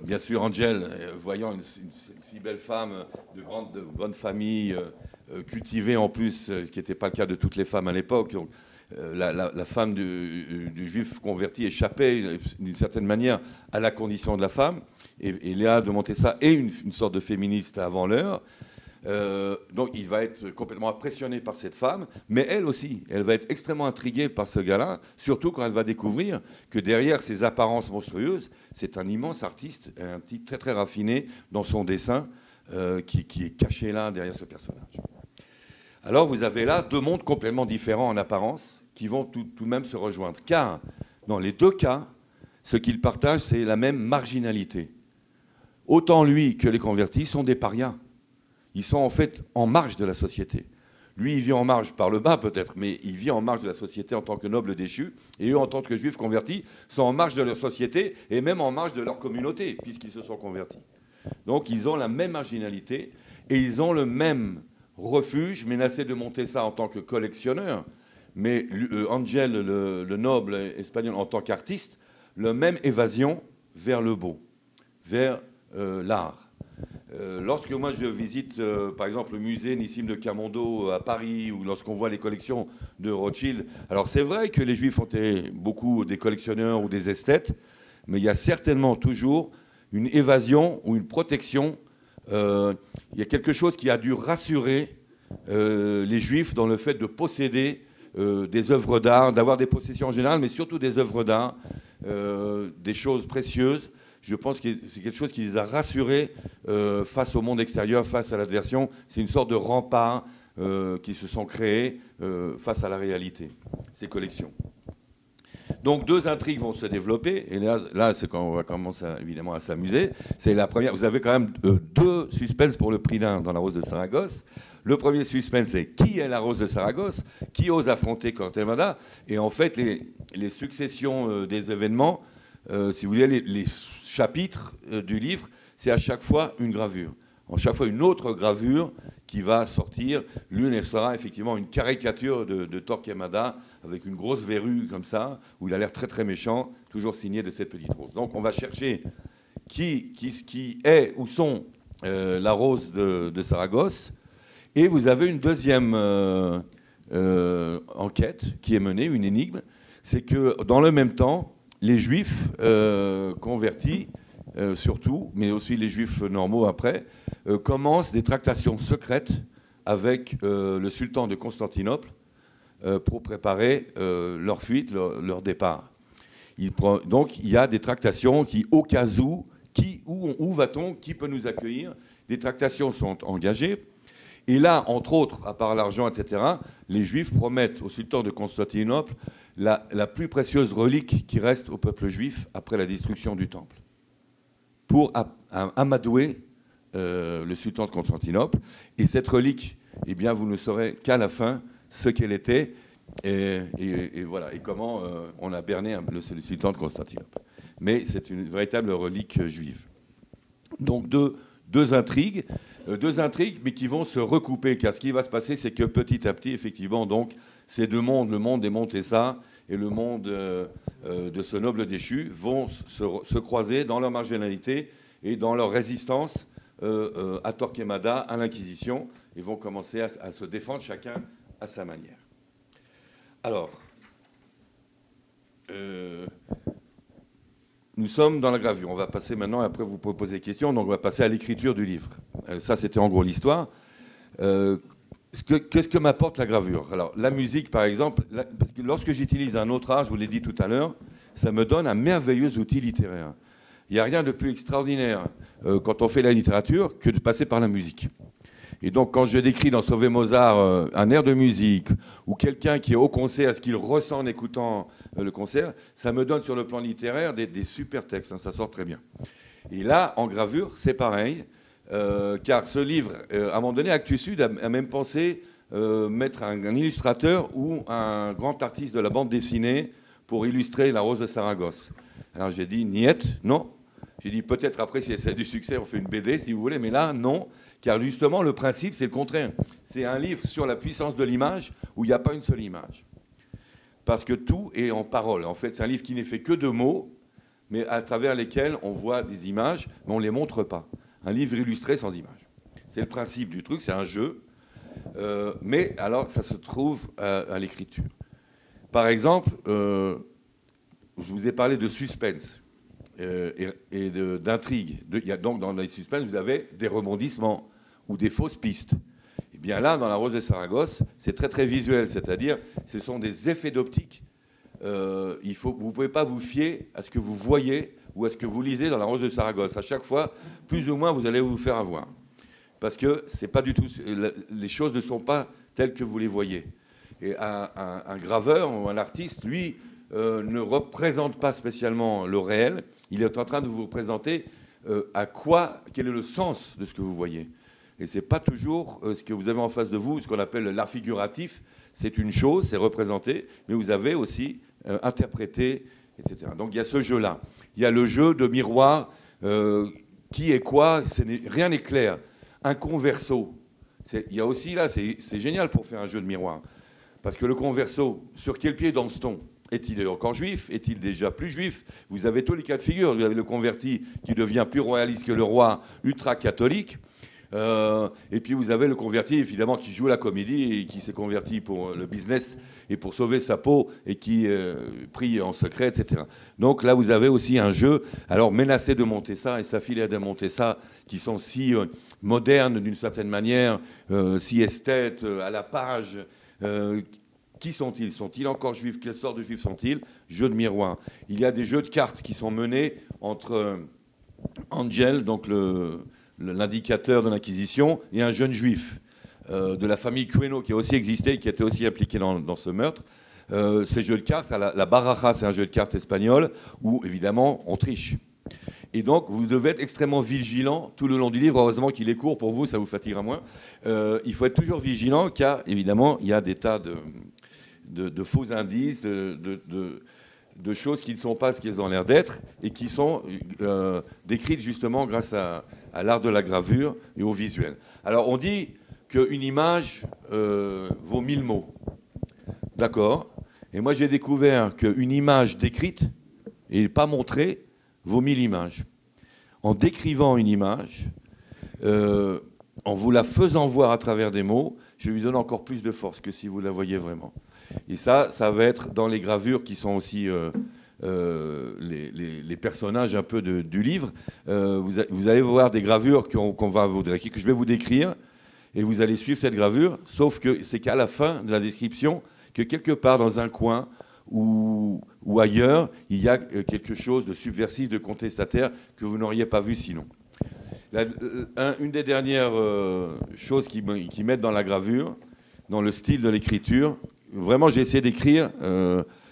Bien sûr, Angel, voyant une si belle femme de bonne famille, cultivée en plus, ce qui n'était pas le cas de toutes les femmes à l'époque. La femme du juif converti échappait d'une certaine manière à la condition de la femme. Et Léa de Montessa est une sorte de féministe avant l'heure. Donc il va être complètement impressionné par cette femme, mais elle aussi, elle va être extrêmement intriguée par ce gars-là, surtout quand elle va découvrir que derrière ces apparences monstrueuses, c'est un immense artiste, un type très très raffiné dans son dessin, qui est caché là derrière ce personnage. Alors vous avez là deux mondes complètement différents en apparence, qui vont tout de même se rejoindre. Car dans les deux cas, ce qu'ils partagent, c'est la même marginalité. Autant lui que les convertis sont des parias. Ils sont en fait en marge de la société. Lui, il vit en marge par le bas peut-être, mais il vit en marge de la société en tant que noble déchu. Et eux, en tant que juifs convertis, sont en marge de leur société et même en marge de leur communauté, puisqu'ils se sont convertis. Donc ils ont la même marginalité et ils ont le même refuge, menacé de Montessa en tant que collectionneur, mais Angel, le noble espagnol, en tant qu'artiste, la même évasion vers le beau, vers l'art. Lorsque moi je visite par exemple le musée Nissim de Camondo à Paris, ou lorsqu'on voit les collections de Rothschild, alors c'est vrai que les juifs ont été beaucoup des collectionneurs ou des esthètes, mais il y a certainement toujours une évasion ou une protection. Il y a quelque chose qui a dû rassurer les juifs dans le fait de posséder des œuvres d'art, d'avoir des possessions en général, mais surtout des œuvres d'art, des choses précieuses. Je pense que c'est quelque chose qui les a rassurés face au monde extérieur, face à l'adversion. C'est une sorte de rempart qui se sont créés face à la réalité, ces collections. Donc deux intrigues vont se développer, et là c'est quand on va commencer évidemment à s'amuser. C'est la première. Vous avez quand même deux suspens pour le prix d'un dans La Rose de Saragosse. Le premier suspense, c'est qui est la Rose de Saragosse, qui ose affronter Torquemada. Et en fait, les successions des événements, si vous voulez, les chapitres du livre, c'est à chaque fois une gravure. En chaque fois, une autre gravure qui va sortir. L'une, elle sera effectivement une caricature de Torquemada avec une grosse verrue comme ça, où il a l'air très très méchant, toujours signé de cette petite rose. Donc on va chercher qui est ou sont la Rose de Saragosse. Et vous avez une deuxième enquête qui est menée, une énigme. C'est que dans le même temps, les juifs convertis, surtout, mais aussi les juifs normaux après, commencent des tractations secrètes avec le sultan de Constantinople pour préparer leur fuite, leur départ. Donc il y a des tractations qui, au cas où va-t-on, qui peut nous accueillir? Des tractations sont engagées. Et là, entre autres, à part l'argent, etc., les Juifs promettent au sultan de Constantinople la plus précieuse relique qui reste au peuple juif après la destruction du temple, pour amadouer le sultan de Constantinople. Et cette relique, eh bien, vous ne saurez qu'à la fin ce qu'elle était et voilà, et comment on a berné le sultan de Constantinople. Mais c'est une véritable relique juive. Donc deux intrigues, mais qui vont se recouper, car ce qui va se passer, c'est que petit à petit, effectivement, donc, ces deux mondes, le monde des Montessa et le monde de ce noble déchu, vont se croiser dans leur marginalité et dans leur résistance à Torquemada, à l'Inquisition, et vont commencer à se défendre chacun à sa manière. Alors, nous sommes dans la gravure. On va passer maintenant, après vous poser des questions, donc on va passer à l'écriture du livre. Ça, c'était en gros l'histoire. Qu'est-ce que m'apporte la gravure? Alors, la musique, par exemple, parce que lorsque j'utilise un autre art, je vous l'ai dit tout à l'heure, ça me donne un merveilleux outil littéraire. Il n'y a rien de plus extraordinaire quand on fait la littérature que de passer par la musique. Et donc, quand je décris dans Sauver Mozart un air de musique ou quelqu'un qui est au concert, ce qu'il ressent en écoutant le concert, ça me donne sur le plan littéraire des super textes, hein, ça sort très bien. Et là, en gravure, c'est pareil, car ce livre, à un moment donné, Actes Sud a même pensé mettre un illustrateur ou un grand artiste de la bande dessinée pour illustrer La Rose de Saragosse. Alors j'ai dit, niet, non. J'ai dit peut-être après, si c'est du succès, on fait une BD, si vous voulez, mais là, non, car justement, le principe, c'est le contraire. C'est un livre sur la puissance de l'image où il n'y a pas une seule image. Parce que tout est en parole. En fait, c'est un livre qui n'est fait que de mots, mais à travers lesquels on voit des images, mais on ne les montre pas. Un livre illustré sans images. C'est le principe du truc, c'est un jeu. Mais alors, ça se trouve à l'écriture. Par exemple, je vous ai parlé de suspense. Et d'intrigue. Donc, dans les suspens, vous avez des rebondissements ou des fausses pistes. Et bien là, dans La Rose de Saragosse, c'est très, très visuel. C'est-à-dire, ce sont des effets d'optique. Vous ne pouvez pas vous fier à ce que vous voyez ou à ce que vous lisez dans La Rose de Saragosse. À chaque fois, plus ou moins, vous allez vous faire avoir. Parce que c'est pas du tout, les choses ne sont pas telles que vous les voyez. Et un graveur ou un artiste, lui, ne représente pas spécialement le réel. Il est en train de vous représenter quel est le sens de ce que vous voyez. Et ce n'est pas toujours ce que vous avez en face de vous, ce qu'on appelle l'art figuratif. C'est une chose, c'est représenté, mais vous avez aussi interprété, etc. Donc il y a ce jeu-là. Il y a le jeu de miroir, qui est quoi, rien n'est clair. Un converso. Il y a aussi là, c'est génial pour faire un jeu de miroir. Parce que le converso, sur quel pied danse-t-on ? Est-il encore juif ? Est-il déjà plus juif ? Vous avez tous les cas de figure. Vous avez le converti qui devient plus royaliste que le roi, ultra-catholique. Et puis vous avez le converti, évidemment, qui joue la comédie et qui s'est converti pour le business et pour sauver sa peau et qui prie en secret, etc. Donc là, vous avez aussi un jeu. Alors, Ménacé de Montessa et Saphila de Montessa, qui sont si modernes d'une certaine manière, si esthètes, à la page. Qui sont-ils ? Sont-ils encore juifs ? Quelle sorte de juifs sont-ils ? Jeu de miroir. Il y a des jeux de cartes qui sont menés entre Angel, donc l'indicateur de l'Inquisition, et un jeune juif de la famille Queno, qui a aussi existé et qui était aussi impliqué dans ce meurtre. Ces jeux de cartes, la baraja, c'est un jeu de cartes espagnol, où évidemment on triche. Et donc, vous devez être extrêmement vigilant tout le long du livre. Heureusement qu'il est court pour vous, ça vous fatiguera moins. Il faut être toujours vigilant, car évidemment, il y a des tas de faux indices, de choses qui ne sont pas ce qu'elles ont l'air d'être et qui sont décrites justement grâce à l'art de la gravure et au visuel. Alors, on dit qu'une image vaut 1000 mots. D'accord. Et moi, j'ai découvert qu'une image décrite et pas montrée vaut 1000 images. En décrivant une image, en vous la faisant voir à travers des mots, je lui donne encore plus de force que si vous la voyez vraiment. Et ça va être dans les gravures qui sont aussi les personnages un peu du livre. Vous allez voir des gravures que je vais vous décrire, et vous allez suivre cette gravure, sauf que c'est qu'à la fin de la description, que quelque part dans un coin ou ailleurs, il y a quelque chose de subversif, de contestataire que vous n'auriez pas vu sinon. Une des dernières choses qui mettent dans la gravure, dans le style de l'écriture, vraiment j'ai essayé d'écrire,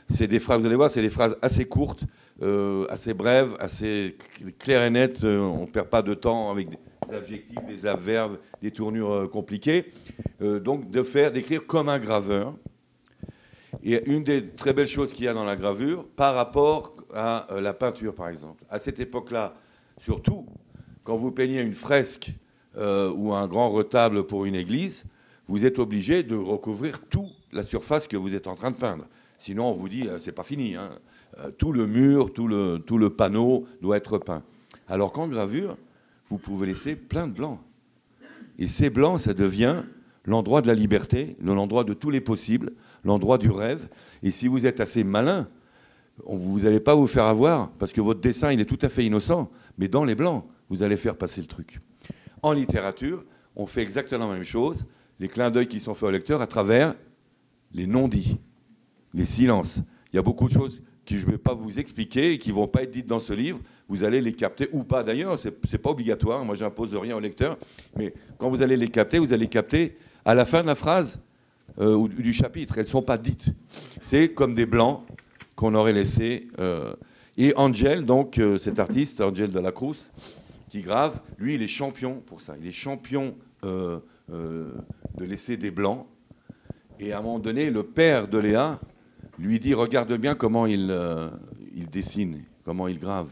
c'est des phrases, vous allez voir, c'est des phrases assez courtes, assez brèves, assez claires et nettes, on ne perd pas de temps avec des adjectifs, des adverbes, des tournures compliquées, donc d'écrire comme un graveur. Et une des très belles choses qu'il y a dans la gravure, par rapport à la peinture, par exemple. À cette époque-là, surtout, quand vous peignez une fresque ou un grand retable pour une église, vous êtes obligé de recouvrir toute la surface que vous êtes en train de peindre. Sinon, on vous dit, c'est pas fini. Hein. Tout le mur, tout le panneau doit être peint. Alors qu'en gravure, vous pouvez laisser plein de blancs. Et ces blancs, ça devient l'endroit de la liberté, l'endroit de tous les possibles, l'endroit du rêve. Et si vous êtes assez malin, vous n'allez pas vous faire avoir, parce que votre dessin, il est tout à fait innocent, mais dans les blancs, vous allez faire passer le truc. En littérature, on fait exactement la même chose, les clins d'œil qui sont faits au lecteur à travers les non-dits, les silences. Il y a beaucoup de choses que je ne vais pas vous expliquer et qui ne vont pas être dites dans ce livre. Vous allez les capter, ou pas d'ailleurs, ce n'est pas obligatoire, moi j'impose rien au lecteur, mais quand vous allez les capter, vous allez capter à la fin de la phrase ou du chapitre. Elles ne sont pas dites. C'est comme des blancs qu'on aurait laissés. Et Angel, donc cet artiste, Angel de la Cruz, qui grave, lui il est champion pour ça. Il est champion de laisser des blancs. Et à un moment donné, le père de Léa lui dit, regarde bien comment il dessine, comment il grave.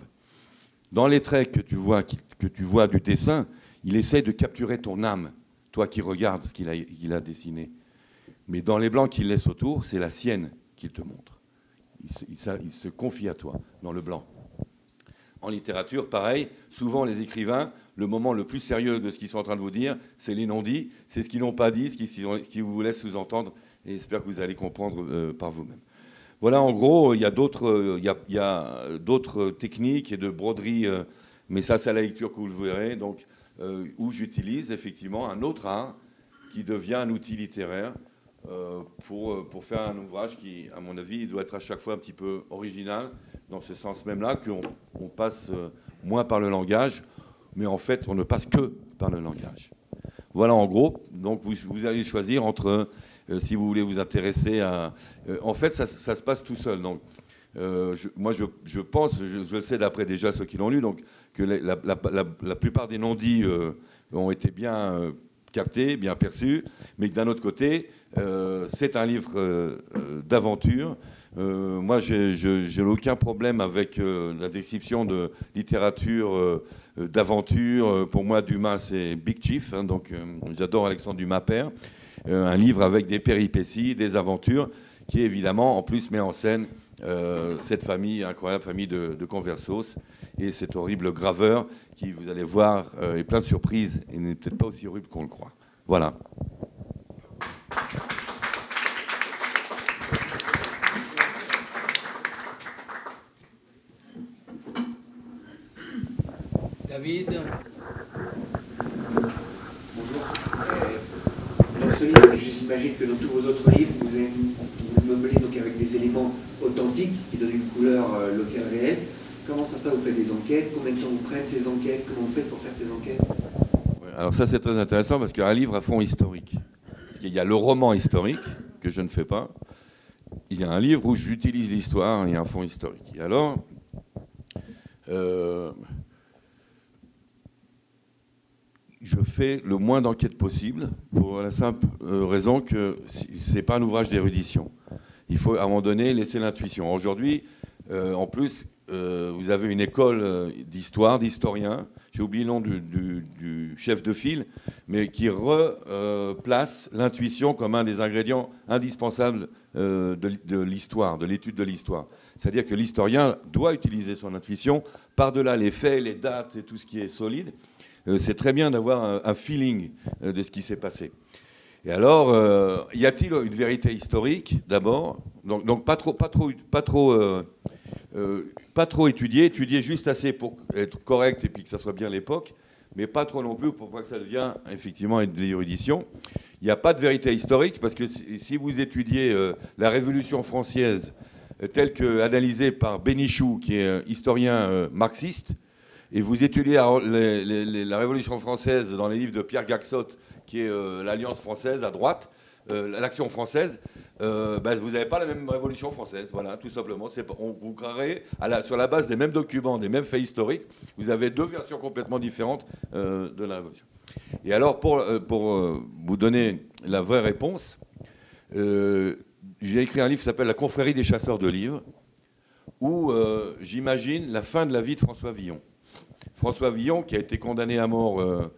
Dans les traits que tu vois du dessin, il essaie de capturer ton âme, toi qui regardes ce qu'il a dessiné. Mais dans les blancs qu'il laisse autour, c'est la sienne qu'il te montre. Il se confie à toi, dans le blanc. En littérature, pareil, souvent les écrivains, le moment le plus sérieux de ce qu'ils sont en train de vous dire, c'est les non-dits, c'est ce qu'ils n'ont pas dit, ce qu'ils vous laissent sous-entendre, et j'espère que vous allez comprendre par vous-même. Voilà, en gros, il y a d'autres techniques et de broderie, mais ça, c'est à la lecture que vous le verrez, donc, où j'utilise effectivement un autre art qui devient un outil littéraire pour faire un ouvrage qui, à mon avis, doit être à chaque fois un petit peu original, dans ce sens même-là, qu'on passe moins par le langage, mais en fait, on ne passe que par le langage. Voilà, en gros. Donc, vous allez choisir entre, si vous voulez vous intéresser à... en fait, ça se passe tout seul. Donc, moi, je pense, je le sais d'après déjà ceux qui l'ont lu, donc, que la plupart des non-dits ont été bien captés, bien perçus, mais que d'un autre côté, c'est un livre d'aventure. Moi, j'ai aucun problème avec la description de littérature d'aventure. Pour moi, Dumas, c'est Big Chief. Hein, donc, j'adore Alexandre Dumas père. Un livre avec des péripéties, des aventures, qui évidemment, en plus, met en scène cette famille, incroyable famille de Conversos, et cet horrible graveur qui, vous allez voir, est plein de surprises et n'est peut-être pas aussi horrible qu'on le croit. Voilà. David. Bonjour. Dans ce livre, j'imagine que dans tous vos autres livres, vous meublez donc avec des éléments authentiques qui donnent une couleur locale réelle. Comment ça se passe? Vous faites des enquêtes? Combien de temps vous prennent ces enquêtes? Comment vous faites pour faire ces enquêtes? Alors ça, c'est très intéressant parce qu'il y a un livre à fond historique. Parce qu'il y a le roman historique, que je ne fais pas. Il y a un livre où j'utilise l'histoire et un fond historique. Et alors, je fais le moins d'enquêtes possible pour la simple raison que ce n'est pas un ouvrage d'érudition. Il faut, à un moment donné, laisser l'intuition. Aujourd'hui, en plus, vous avez une école d'histoire, d'historiens, j'ai oublié le nom du chef de file, mais qui replace l'intuition comme un des ingrédients indispensables de l'histoire, de l'étude de l'histoire. C'est-à-dire que l'historien doit utiliser son intuition par-delà les faits, les dates et tout ce qui est solide. C'est très bien d'avoir un feeling de ce qui s'est passé. Et alors, y a-t-il une vérité historique, d'abord? Donc pas trop étudier juste assez pour être correct et puis que ça soit bien l'époque, mais pas trop non plus pour pas que ça devienne effectivement une érudition. Il n'y a pas de vérité historique parce que si vous étudiez la Révolution française telle qu'analysée par Bénichou, qui est historien marxiste, et vous étudiez la Révolution française dans les livres de Pierre Gaxot, qui est l'Alliance française à droite, l'Action française, vous n'avez pas la même Révolution française, voilà, tout simplement. Vous créerez, sur la base des mêmes documents, des mêmes faits historiques, vous avez deux versions complètement différentes de la Révolution. Et alors, pour vous donner la vraie réponse, j'ai écrit un livre qui s'appelle « La confrérie des chasseurs de livres », où j'imagine la fin de la vie de François Villon. François Villon, qui a été condamné à mort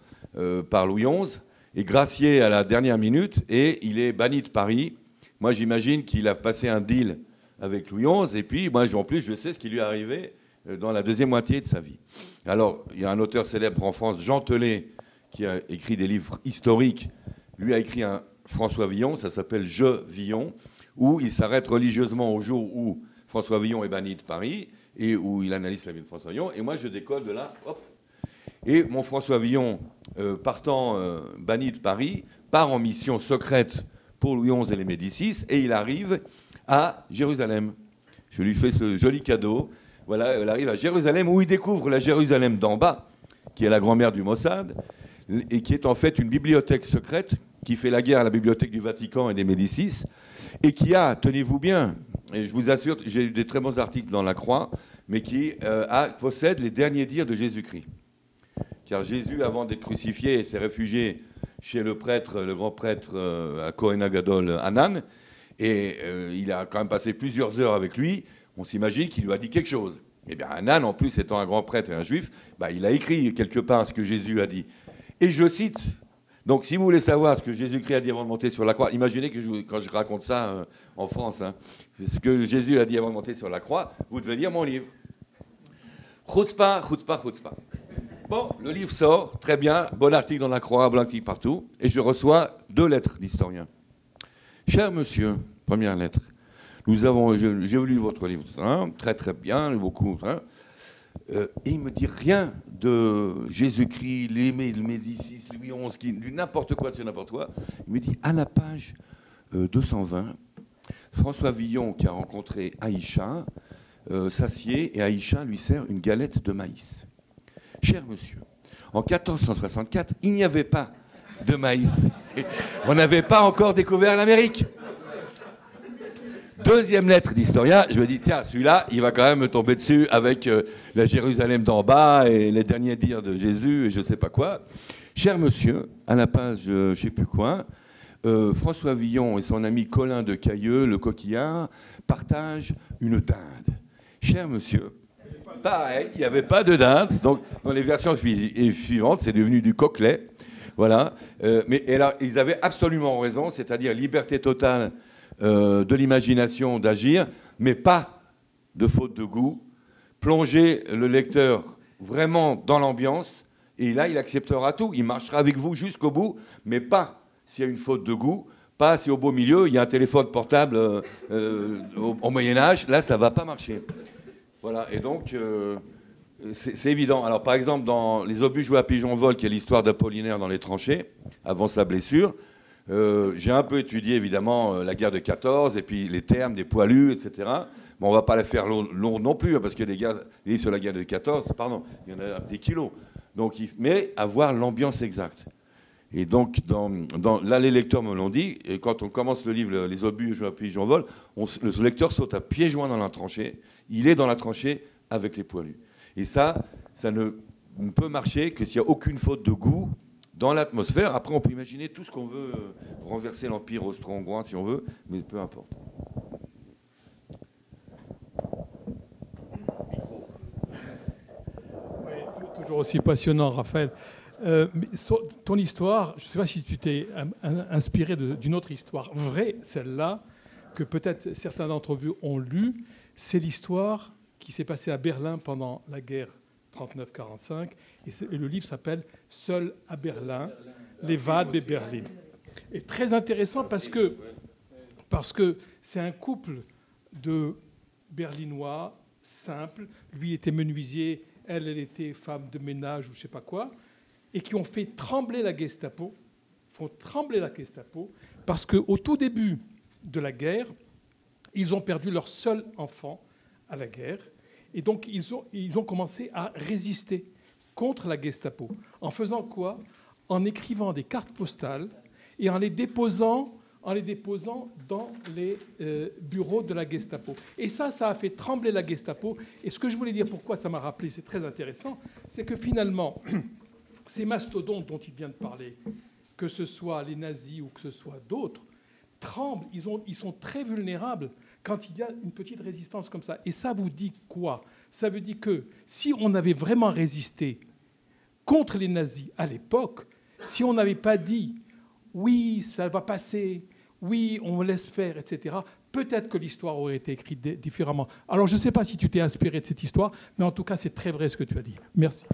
par Louis XI, est gracié à la dernière minute et il est banni de Paris. Moi, j'imagine qu'il a passé un deal avec Louis XI et puis, moi, en plus, je sais ce qui lui est arrivé dans la deuxième moitié de sa vie. Alors, il y a un auteur célèbre en France, Jean Telet, qui a écrit des livres historiques. Lui a écrit un François Villon, ça s'appelle « Je, Villon », où il s'arrête religieusement au jour où François Villon est banni de Paris et où il analyse la vie de François Villon. Et moi, je décolle de là, hop. Et mon François Villon, partant banni de Paris, part en mission secrète pour Louis XI et les Médicis, et il arrive à Jérusalem. Je lui fais ce joli cadeau. Voilà, il arrive à Jérusalem, où il découvre la Jérusalem d'en bas, qui est la grand-mère du Mossad, et qui est en fait une bibliothèque secrète qui fait la guerre à la bibliothèque du Vatican et des Médicis, et qui a, tenez-vous bien, et je vous assure, j'ai eu des très bons articles dans La Croix, mais qui possède les derniers dires de Jésus-Christ. Car Jésus, avant d'être crucifié, s'est réfugié chez le prêtre, le grand prêtre à Kohen Gadol, Hanan, et il a quand même passé plusieurs heures avec lui. On s'imagine qu'il lui a dit quelque chose. Eh bien, Hanan, en plus, étant un grand prêtre et un juif, il a écrit quelque part ce que Jésus a dit. Et je cite, donc si vous voulez savoir ce que Jésus-Christ a dit avant de monter sur la croix, imaginez que quand je raconte ça en France, ce que Jésus a dit avant de monter sur la croix, vous devez lire mon livre. Chutzpah, chutzpah, chutzpah. Bon, le livre sort, très bien, bon article dans la croix, bon article partout, et je reçois 2 lettres d'historiens. Cher monsieur, première lettre, j'ai lu votre livre, très très bien, beaucoup, et il me dit rien de Jésus-Christ, les Médicis, Louis XI, n'importe quoi, c'est n'importe quoi. Il me dit, à la page 220, François Villon, qui a rencontré Aïcha, s'assied et Aïcha lui sert une galette de maïs. Cher monsieur, en 1464, il n'y avait pas de maïs. On n'avait pas encore découvert l'Amérique. Deuxième lettre d'historien, je me dis, tiens, celui-là, il va quand même me tomber dessus avec la Jérusalem d'en bas et les derniers dires de Jésus et je ne sais pas quoi. Cher monsieur, à la page, je ne sais plus quoi, François Villon et son ami Colin de Cailleux, le coquillard, partagent une dinde. Cher monsieur, pareil, il n'y avait pas de dinde. Donc, dans les versions suivantes, c'est devenu du coquelet. Voilà. Et là, ils avaient absolument raison, c'est-à-dire liberté totale de l'imagination d'agir, mais pas de faute de goût. Plonger le lecteur vraiment dans l'ambiance, et là, il acceptera tout. Il marchera avec vous jusqu'au bout, mais pas s'il y a une faute de goût, pas si au beau milieu, il y a un téléphone portable au Moyen-Âge. Là, ça ne va pas marcher. Voilà, et donc, c'est évident. Alors, par exemple, dans Les obus joués à pigeon-vol, qui est l'histoire d'Apollinaire dans les tranchées, avant sa blessure, j'ai un peu étudié, évidemment, la guerre de 14, et puis les termes des poilus, etc. Bon, on ne va pas la faire long non plus, parce qu'il y a des livres sur la guerre de 14, pardon, il y en a des kilos. Donc, mais avoir l'ambiance exacte. Et donc, là, les lecteurs me l'ont dit, et quand on commence le livre Les obus joués à pigeon-vol, le lecteur saute à pieds joints dans la tranchée. Il est dans la tranchée avec les poilus. Et ça ne peut marcher que s'il n'y a aucune faute de goût dans l'atmosphère. Après, on peut imaginer tout ce qu'on veut, renverser l'Empire austro-hongrois si on veut, mais peu importe. Oui, toujours aussi passionnant, Raphaël. Mais ton histoire, je ne sais pas si tu t'es inspiré d'une autre histoire vraie, celle-là, que peut-être certains d'entre vous ont lue. C'est l'histoire qui s'est passée à Berlin pendant la guerre 39-45. Et le livre s'appelle « Seul à Berlin, les Wade de Berlin ». Et très intéressant parce que c'est un couple de Berlinois simples. Lui était menuisier, elle était femme de ménage ou je ne sais pas quoi, et qui ont fait trembler la Gestapo, parce qu'au tout début de la guerre, ils ont perdu leur seul enfant à la guerre, et donc ils ont commencé à résister contre la Gestapo. En faisant quoi ? En écrivant des cartes postales et en les déposant dans les bureaux de la Gestapo. Et ça a fait trembler la Gestapo. Et ce que je voulais dire, pourquoi ça m'a rappelé, c'est très intéressant, c'est que finalement, ces mastodontes dont il vient de parler, que ce soit les nazis ou que ce soit d'autres, tremblent, ils sont très vulnérables quand il y a une petite résistance comme ça. Et ça vous dit quoi ? Ça veut dire que si on avait vraiment résisté contre les nazis à l'époque, si on n'avait pas dit « oui, ça va passer », « oui, on laisse faire », etc., peut-être que l'histoire aurait été écrite différemment. Alors, je ne sais pas si tu t'es inspiré de cette histoire, mais en tout cas, c'est très vrai ce que tu as dit. Merci.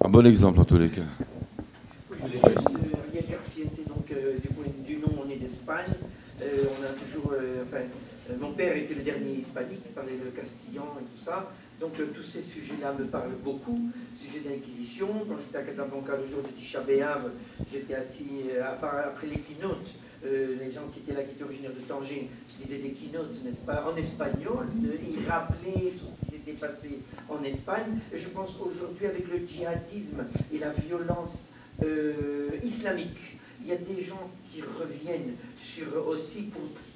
Un bon exemple en tous les cas. Je voulais juste, Ariel Garcia, donc du point de vue nom, on est d'Espagne. On a toujours, mon père était le dernier hispanique, il parlait le castillan et tout ça. Donc tous ces sujets-là me parlent beaucoup. Sujet d'Inquisition. Quand j'étais à Casablanca le jour de Tisha B'Av, j'étais assis après les keynotes. Les gens qui étaient là, qui étaient originaires de Tanger, disaient des keynotes, n'est-ce pas, en espagnol. Ils rappelaient tout ce qui s'était passé en Espagne. Et je pense aujourd'hui, avec le djihadisme et la violence islamique, il y a des gens qui reviennent sur aussi,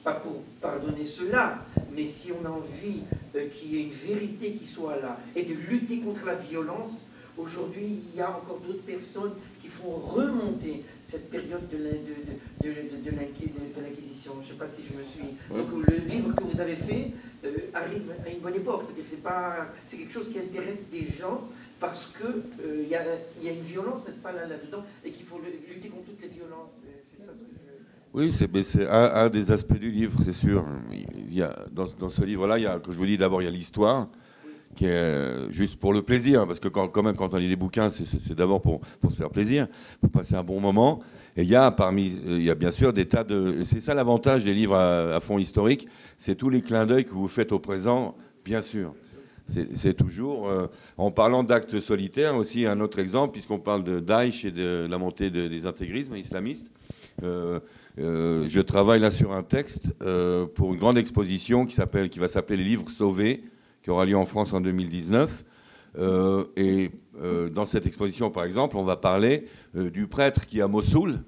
pas pour pardonner cela, mais si on a envie qu'il y ait une vérité qui soit là et de lutter contre la violence, aujourd'hui, il y a encore d'autres personnes qui font remonter cette période de l'Inquisition. Je ne sais pas si je me suis... Ouais. Donc le livre que vous avez fait arrive à une bonne époque. C'est-à-dire que c'est quelque chose qui intéresse des gens parce qu'il y a une violence, n'est-ce pas, là-dedans, et qu'il faut lutter contre toutes les violences. C'est ça ce que je... Oui, c'est un des aspects du livre, c'est sûr. Il y a, dans ce livre-là, comme je vous dis, d'abord, il y a l'histoire, qui est juste pour le plaisir, parce que quand on lit des bouquins, c'est d'abord pour se faire plaisir, pour passer un bon moment. Et il y a bien sûr des tas de... C'est ça l'avantage des livres à fond historique, c'est tous les clins d'œil que vous faites au présent, bien sûr. C'est toujours... en parlant d'actes solitaires, aussi un autre exemple, puisqu'on parle de Daesh et de la montée des intégrismes islamistes. Je travaille là sur un texte pour une grande exposition qui va s'appeler Les Livres Sauvés, qui aura lieu en France en 2019. Dans cette exposition, par exemple, on va parler du prêtre qui, à Mossoul,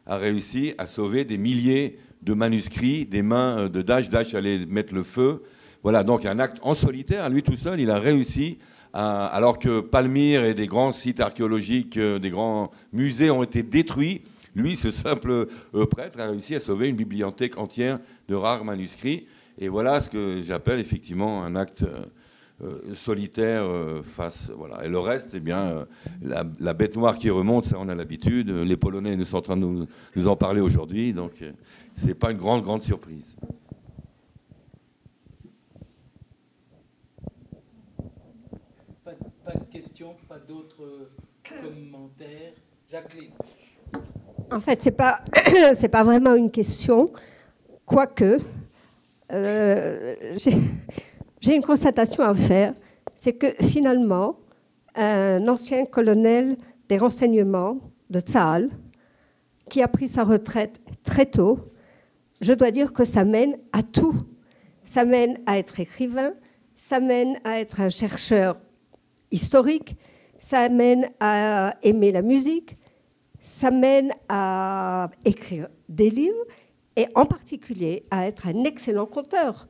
a réussi à sauver des milliers de manuscrits des mains de Daesh. Daesh allait mettre le feu. Voilà, donc un acte en solitaire, lui tout seul, il a réussi, alors que Palmyre et des grands sites archéologiques, des grands musées ont été détruits, lui, ce simple prêtre, a réussi à sauver une bibliothèque entière de rares manuscrits. Et voilà ce que j'appelle effectivement un acte solitaire face... Voilà. Et le reste, eh bien, la bête noire qui remonte, ça on a l'habitude. Les Polonais nous sont en train de nous en parler aujourd'hui, donc c'est pas une grande surprise. Pas de questions, pas d'autres commentaires. Jacqueline. En fait, c'est pas vraiment une question, quoique j'ai une constatation à faire, c'est que finalement, un ancien colonel des renseignements de Tsahal, qui a pris sa retraite très tôt, je dois dire que ça mène à tout. Ça mène à être écrivain, ça mène à être un chercheur historique, ça mène à aimer la musique, ça mène à écrire des livres et en particulier à être un excellent conteur.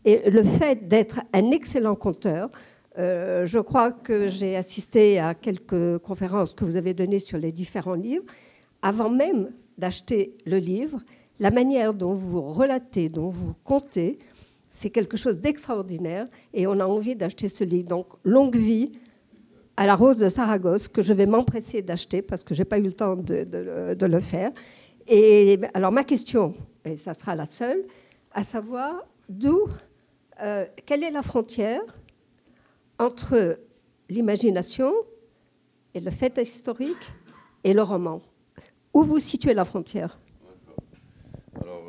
Et le fait d'être un excellent conteur, je crois que j'ai assisté à quelques conférences que vous avez données sur les différents livres. Avant même d'acheter le livre, la manière dont vous relatez, dont vous contez, c'est quelque chose d'extraordinaire et on a envie d'acheter ce livre. Donc, longue vie à la Rose de Saragosse, que je vais m'empresser d'acheter parce que je n'ai pas eu le temps de le faire. Et alors, ma question, et ça sera la seule, à savoir quelle est la frontière entre l'imagination et le fait historique et le roman? Où vous situez la frontière? Alors,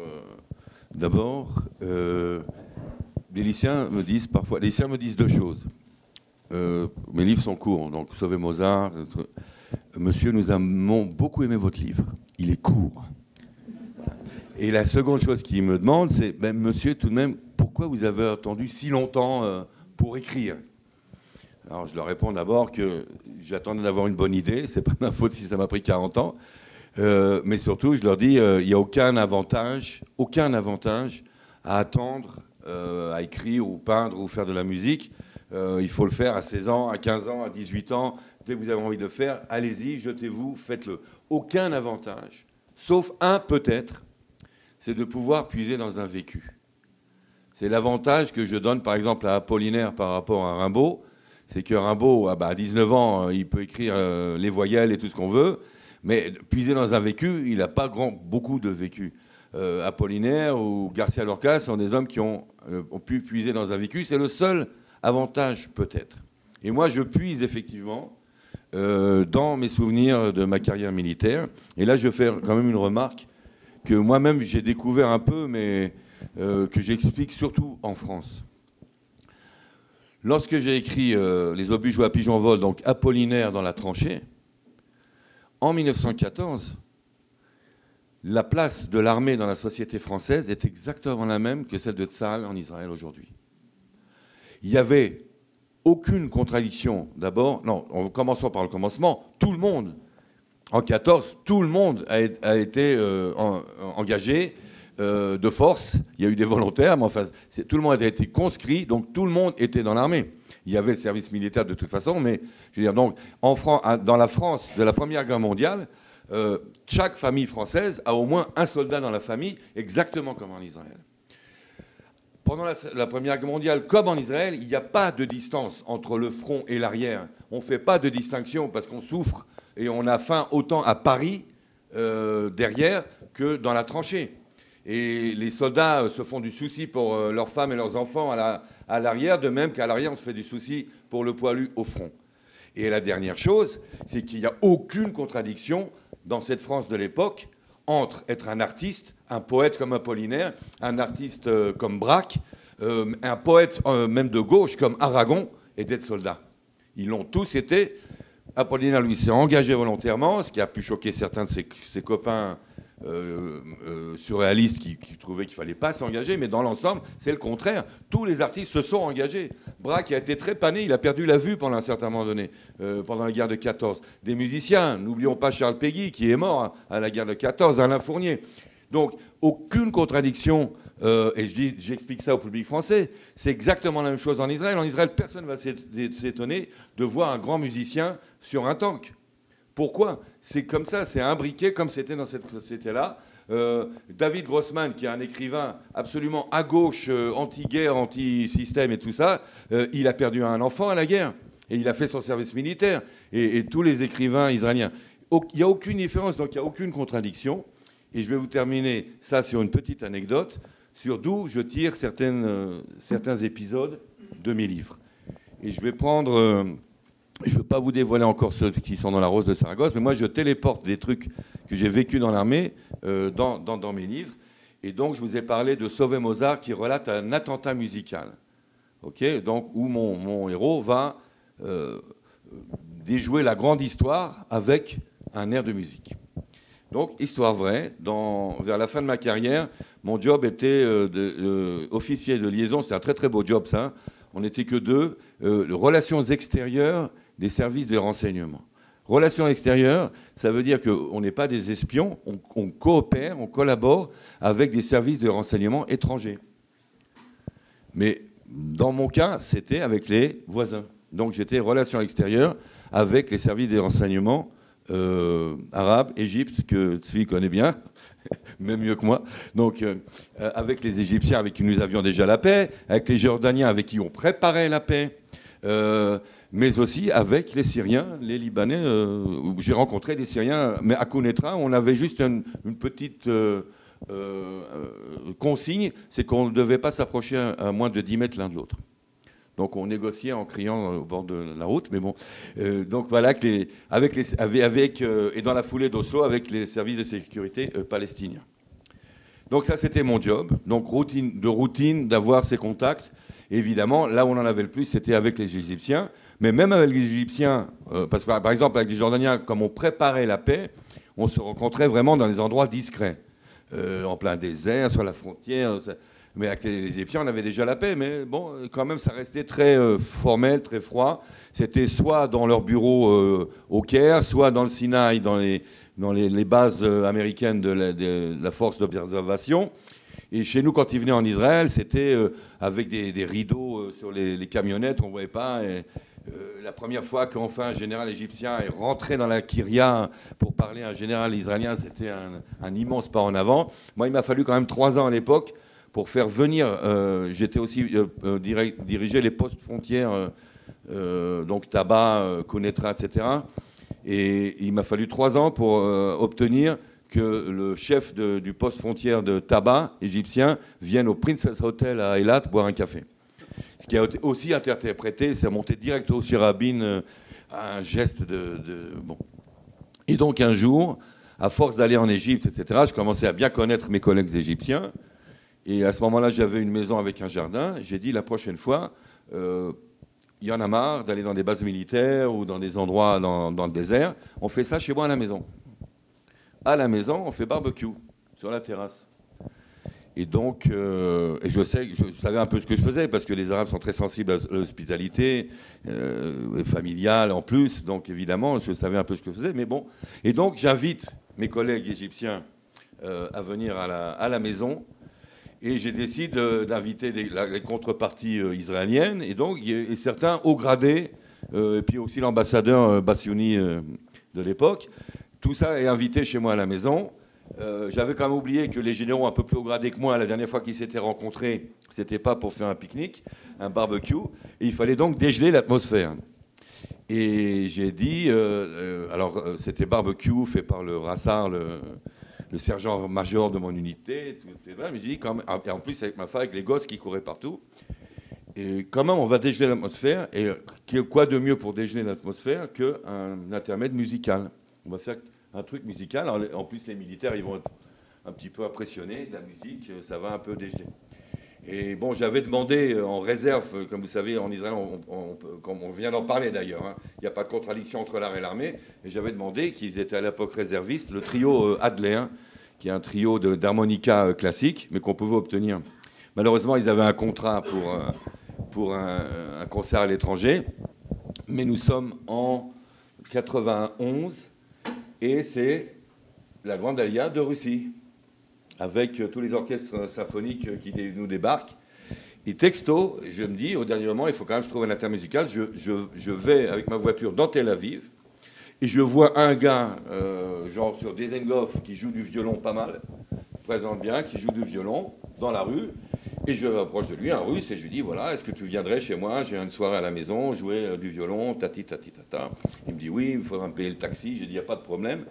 d'abord, les lycéens me disent deux choses. Mes livres sont courts, donc Sauver Mozart. Monsieur, nous avons beaucoup aimé votre livre. Il est court. Et la seconde chose qu'ils me demandent, c'est, monsieur, tout de même, pourquoi vous avez attendu si longtemps pour écrire? Alors, je leur réponds d'abord que j'attendais d'avoir une bonne idée. C'est pas ma faute si ça m'a pris 40 ans. Mais surtout, je leur dis, il n'y a aucun avantage à attendre, à écrire ou peindre ou faire de la musique. Il faut le faire à 16 ans, à 15 ans, à 18 ans. Dès que vous avez envie de le faire, allez-y, jetez-vous, faites-le. Aucun avantage, sauf un peut-être, c'est de pouvoir puiser dans un vécu. C'est l'avantage que je donne, par exemple, à Apollinaire par rapport à Rimbaud. C'est que Rimbaud, à 19 ans, il peut écrire les voyelles et tout ce qu'on veut, mais puiser dans un vécu, il n'a pas beaucoup de vécu. Apollinaire ou Garcia Lorca sont des hommes qui ont pu puiser dans un vécu. C'est le seul avantage, peut-être. Et moi, je puise effectivement dans mes souvenirs de ma carrière militaire. Et là, je fais quand même une remarque que moi-même, j'ai découvert un peu, mais que j'explique surtout en France. Lorsque j'ai écrit Les obus joués à pigeon vol, donc Apollinaire dans la tranchée, en 1914, la place de l'armée dans la société française est exactement la même que celle de Tsahal en Israël aujourd'hui. Il n'y avait aucune contradiction. D'abord, non, en commençant par le commencement, tout le monde, en 14, tout le monde a été engagé de force. Il y a eu des volontaires, mais enfin, tout le monde a été conscrit, donc tout le monde était dans l'armée. il y avait le service militaire de toute façon, mais je veux dire, donc, dans la France de la Première Guerre mondiale, chaque famille française a au moins un soldat dans la famille, exactement comme en Israël. Pendant la Première Guerre mondiale, comme en Israël, il n'y a pas de distance entre le front et l'arrière. On ne fait pas de distinction parce qu'on souffre et on a faim autant à Paris, derrière, que dans la tranchée. Et les soldats se font du souci pour leurs femmes et leurs enfants à l'arrière, de même qu'à l'arrière, on se fait du souci pour le poilu au front. Et la dernière chose, c'est qu'il n'y a aucune contradiction dans cette France de l'époque entre être un artiste, un poète comme Apollinaire, un artiste comme Braque, un poète même de gauche comme Aragon, et d'être soldat. Ils l'ont tous été. Apollinaire, lui, s'est engagé volontairement, ce qui a pu choquer certains de ses copains surréalistes qui trouvaient qu'il ne fallait pas s'engager, mais dans l'ensemble, c'est le contraire. Tous les artistes se sont engagés. Braque a été très pané, il a perdu la vue pendant un certain moment donné, pendant la guerre de 14. Des musiciens, n'oublions pas Charles Péguy, qui est mort à la guerre de 14, Alain Fournier. Donc, aucune contradiction, et j'explique ça au public français, c'est exactement la même chose en Israël. En Israël, personne ne va s'étonner de voir un grand musicien sur un tank. Pourquoi? C'est comme ça, c'est imbriqué comme c'était dans cette société-là. David Grossman, qui est un écrivain absolument à gauche, anti-guerre, anti-système et tout ça, il a perdu un enfant à la guerre et il a fait son service militaire. Et tous les écrivains israéliens. Il n'y a aucune différence, donc il n'y a aucune contradiction. Et je vais vous terminer ça sur une petite anecdote, sur d'où je tire certains épisodes de mes livres. Et je vais prendre... je ne veux pas vous dévoiler encore ceux qui sont dans la Rose de Saragosse, mais moi, je téléporte des trucs que j'ai vécus dans l'armée dans mes livres. Et donc, je vous ai parlé de Sauver Mozart, qui relate un attentat musical. Okay, donc, où mon héros va déjouer la grande histoire avec un air de musique. Donc, histoire vraie, vers la fin de ma carrière, mon job était officier de liaison. C'était un très, très beau job, ça. On n'était que deux. Relations extérieures des services de renseignement. Relations extérieures, ça veut dire qu'on n'est pas des espions, on coopère, on collabore avec des services de renseignement étrangers. Mais dans mon cas, c'était avec les voisins. Donc j'étais relations extérieures avec les services de renseignement arabes, Égypte, que Tzvi connaît bien, même mieux que moi. Donc avec les Égyptiens avec qui nous avions déjà la paix, avec les Jordaniens avec qui on préparait la paix, mais aussi avec les Syriens, les Libanais, où j'ai rencontré des Syriens, mais à Kounetra, on avait juste une petite consigne, c'est qu'on ne devait pas s'approcher à moins de 10 mètres l'un de l'autre. Donc on négociait en criant au bord de la route, mais bon. Donc voilà, et dans la foulée d'Oslo, avec les services de sécurité palestiniens. Donc ça, c'était mon job. Donc routine, d'avoir ces contacts. Évidemment, là où on en avait le plus, c'était avec les Égyptiens. Mais même avec les Égyptiens, parce que par exemple avec les Jordaniens, comme on préparait la paix, on se rencontrait vraiment dans des endroits discrets, en plein désert, sur la frontière. Mais avec les Égyptiens, on avait déjà la paix, mais bon, quand même, ça restait très formel, très froid. C'était soit dans leur bureau au Caire, soit dans le Sinaï, dans les bases américaines de la force d'observation. Et chez nous, quand ils venaient en Israël, c'était avec des rideaux sur les camionnettes, on ne voyait pas. Et, la première fois qu'enfin un général égyptien est rentré dans la Kyria pour parler à un général israélien, c'était un immense pas en avant. Moi, il m'a fallu quand même 3 ans à l'époque pour faire venir... j'étais aussi diriger les postes frontières, donc Taba, Kounetra, etc. Et il m'a fallu 3 ans pour obtenir que le chef du poste frontière de Taba, égyptien, vienne au Princess Hotel à Eilat boire un café. Ce qui a aussi interprété, c'est monté direct au Rabin, un geste bon. Et donc un jour, à force d'aller en Égypte, etc., je commençais à bien connaître mes collègues égyptiens. Et à ce moment-là, j'avais une maison avec un jardin. J'ai dit, la prochaine fois, il y en a marre d'aller dans des bases militaires ou dans des endroits dans le désert. On fait ça chez moi à la maison. À la maison, on fait barbecue sur la terrasse. Et donc, et je savais un peu ce que je faisais, parce que les Arabes sont très sensibles à l'hospitalité familiale en plus. Donc, évidemment, je savais un peu ce que je faisais. Mais bon. Et donc, j'invite mes collègues égyptiens à venir à la maison. Et j'ai décidé d'inviter les contreparties israéliennes, et donc et certains hauts gradés, et puis aussi l'ambassadeur Bassiouni de l'époque. Tout ça est invité chez moi à la maison. J'avais quand même oublié que les généraux un peu plus haut gradés que moi, la dernière fois qu'ils s'étaient rencontrés, c'était pas pour faire un pique-nique, un barbecue, et il fallait donc dégeler l'atmosphère. Et j'ai dit, alors c'était barbecue fait par le Rassard, le sergent-major de mon unité, mais j'ai dit, quand même, et en plus avec ma femme, avec les gosses qui couraient partout, et quand même on va dégeler l'atmosphère, et quoi de mieux pour dégeler l'atmosphère qu'un intermède musical. On va faire un truc musical, en plus les militaires ils vont être un petit peu impressionnés de la musique, ça va un peu dégeler. Et bon, j'avais demandé en réserve, comme vous savez, en Israël, on vient d'en parler d'ailleurs, hein, il n'y a pas de contradiction entre l'art et l'armée, et j'avais demandé qu'ils étaient à l'époque réservistes, le trio Adler, hein, qui est un trio d'harmonica classique, mais qu'on pouvait obtenir. Malheureusement, ils avaient un contrat pour un concert à l'étranger, mais nous sommes en 91, et c'est la Grande Alia de Russie, avec tous les orchestres symphoniques qui nous débarquent. Et texto, je me dis, au dernier moment, il faut quand même que je trouve un intermusical. Je vais avec ma voiture dans Tel Aviv, et je vois un gars, genre sur Dizengoff, qui joue du violon pas mal, présente bien, qui joue du violon dans la rue, et je m'approche de lui, un russe, et je lui dis, voilà, est-ce que tu viendrais chez moi, j'ai une soirée à la maison, jouer du violon, tati, tati, tata. Il me dit, oui, il faudra me payer le taxi. J'ai dit, il n'y a pas de problème.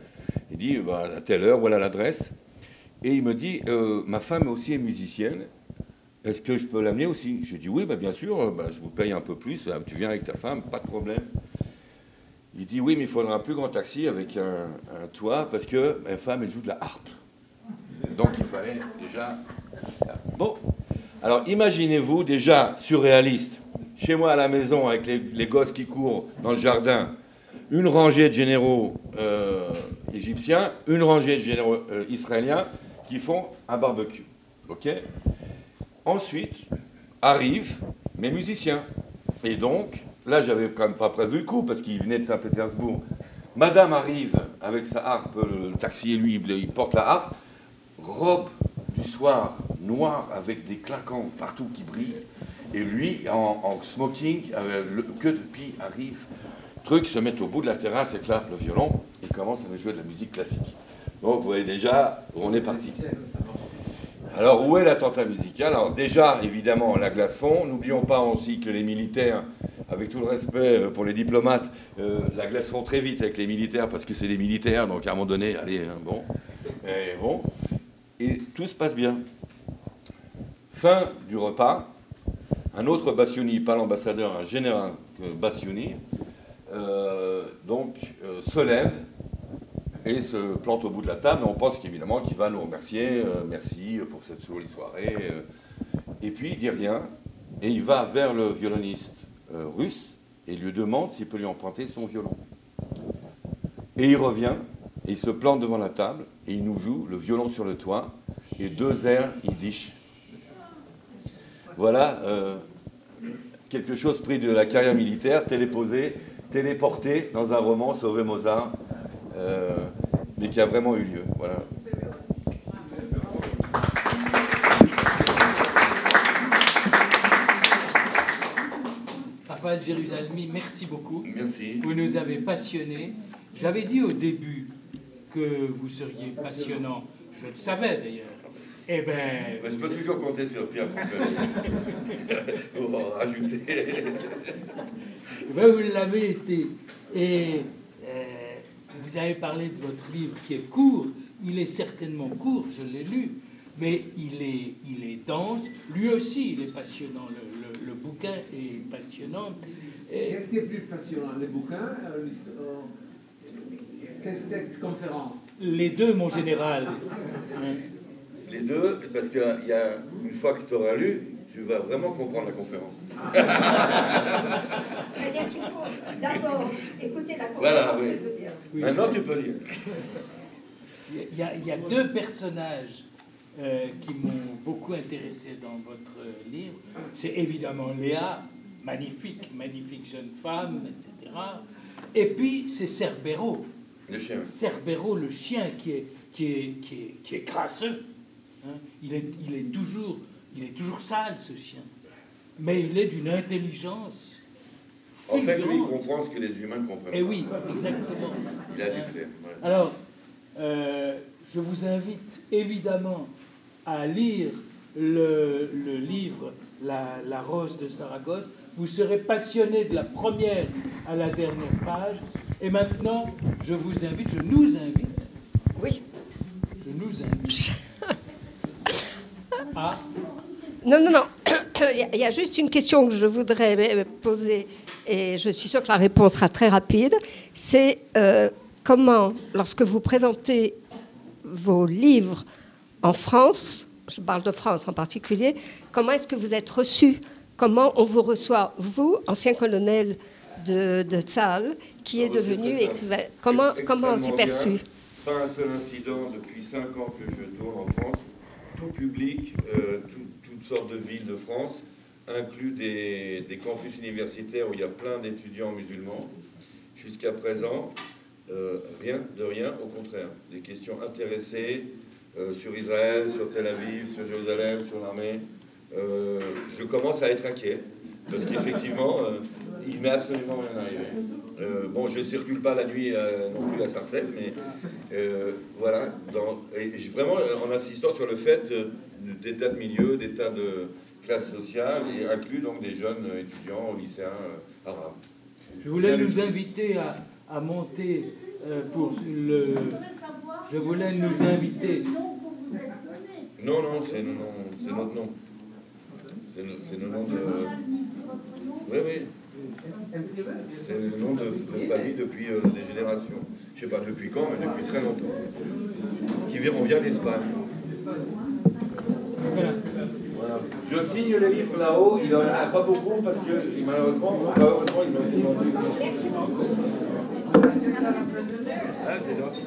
Il dit, bah, à telle heure, voilà l'adresse. Et il me dit, ma femme aussi est musicienne, est-ce que je peux l'amener aussi? J'ai dit, oui, bah, bien sûr, bah, je vous paye un peu plus, tu viens avec ta femme, pas de problème. Il dit, oui, mais il faudra un plus grand taxi avec un toit, parce que ma femme, elle joue de la harpe. Donc il fallait déjà... Bon, alors imaginez-vous déjà surréaliste, chez moi à la maison, avec les gosses qui courent dans le jardin, une rangée de généraux égyptiens, une rangée de généraux israéliens, qui font un barbecue. Ok. Ensuite, arrivent mes musiciens. Et donc, là, j'avais quand même pas prévu le coup, parce qu'il venait de Saint-Pétersbourg. Madame arrive avec sa harpe, le taxi, lui, il porte la harpe, robe du soir, noire, avec des claquants partout qui brillent. Et lui, en smoking, que de pie, arrive, truc, se met au bout de la terrasse, éclate le violon, et commence à nous jouer de la musique classique. Donc, vous voyez déjà où on est parti. Alors, où est l'attentat musical? Alors, déjà, évidemment, la glace fond. N'oublions pas aussi que les militaires, avec tout le respect pour les diplomates, la glace fond très vite avec les militaires, parce que c'est des militaires, donc à un moment donné, allez, bon. Et tout se passe bien. Fin du repas, un autre Bassiouni, pas l'ambassadeur, un général Bassiouni, se lève et se plante au bout de la table. On pense qu'évidemment qu'il va nous remercier, merci pour cette jolie soirée. Et puis il dit rien, et il va vers le violoniste russe et lui demande s'il peut lui emprunter son violon. Et il revient, et il se plante devant la table, et il nous joue le violon sur le toit, et 2 airs yiddish. Voilà quelque chose pris de la carrière militaire, téléporté dans un roman, Sauver Mozart, mais qui a vraiment eu lieu. Voilà. Raphaël Jérusalemi, merci beaucoup. Merci. Vous nous avez passionnés. J'avais dit au début que vous seriez passionnant. Je le savais d'ailleurs. Eh ben, je peux toujours compter sur Pierre pour en rajouter. Ben, vous l'avez été. Et vous avez parlé de votre livre qui est court. Il est certainement court, je l'ai lu, mais il est dense. Lui aussi, il est passionnant. Le bouquin est passionnant. Qu'est-ce qui est plus passionnant, le bouquin, cette conférence? Les deux, mon général. Les deux, parce qu'il y a une fois que tu auras lu, tu vas vraiment comprendre la conférence. C'est-à-dire qu'il faut d'abord écouter la conférence. Voilà, oui. Oui. Maintenant, tu peux lire. Il y a 2 personnages qui m'ont beaucoup intéressé dans votre livre. C'est évidemment Léa, magnifique jeune femme, etc. Et puis c'est Cerbero. Le chien. Cerbero, le chien, qui est crasseux. hein. Il est toujours sale, ce chien. Mais il est d'une intelligence En fait, lui, il fulgurante. comprend ce que les humains ne comprennent pas. Eh oui, exactement. Il a du flair. Ouais. Alors, je vous invite évidemment à lire le livre La Rose de Saragosse. Vous serez passionné de la première à la dernière page. Et maintenant, je nous invite, Oui. à... Non. Il y a juste une question que je voudrais poser, et je suis sûre que la réponse sera très rapide. C'est comment, lorsque vous présentez vos livres en France, je parle de France en particulier, comment est-ce que vous êtes reçu? Comment on vous reçoit, vous, ancien colonel de Tsahal, qui est devenu écrivain? Comment c'est perçu? Bien. Pas un seul incident depuis 5 ans que je tourne en France. Tout public, toutes sortes de villes de France, inclus des campus universitaires où il y a plein d'étudiants musulmans. Jusqu'à présent, rien, au contraire. Des questions intéressées sur Israël, sur Tel Aviv, sur Jérusalem, sur l'armée. Je commence à être inquiet, parce qu'effectivement, il m'est absolument rien arrivé. Bon, je ne circule pas la nuit non plus à Sarcelles, mais voilà. Vraiment, en insistant sur le fait d'état de milieu, d'état de classe sociale, et inclus donc des jeunes étudiants, lycéens arabes. Je voulais nous inviter à monter pour le... Je voulais nous inviter... Non, c'est notre nom. C'est le nom de... Oui. C'est le nom de famille depuis des générations. Je ne sais pas depuis quand, mais depuis très longtemps. On vient d'Espagne. Voilà. Je signe les livres là-haut. Il n'y en a pas beaucoup parce que malheureusement, ils m'ont demandé. Ah, c'est gentil.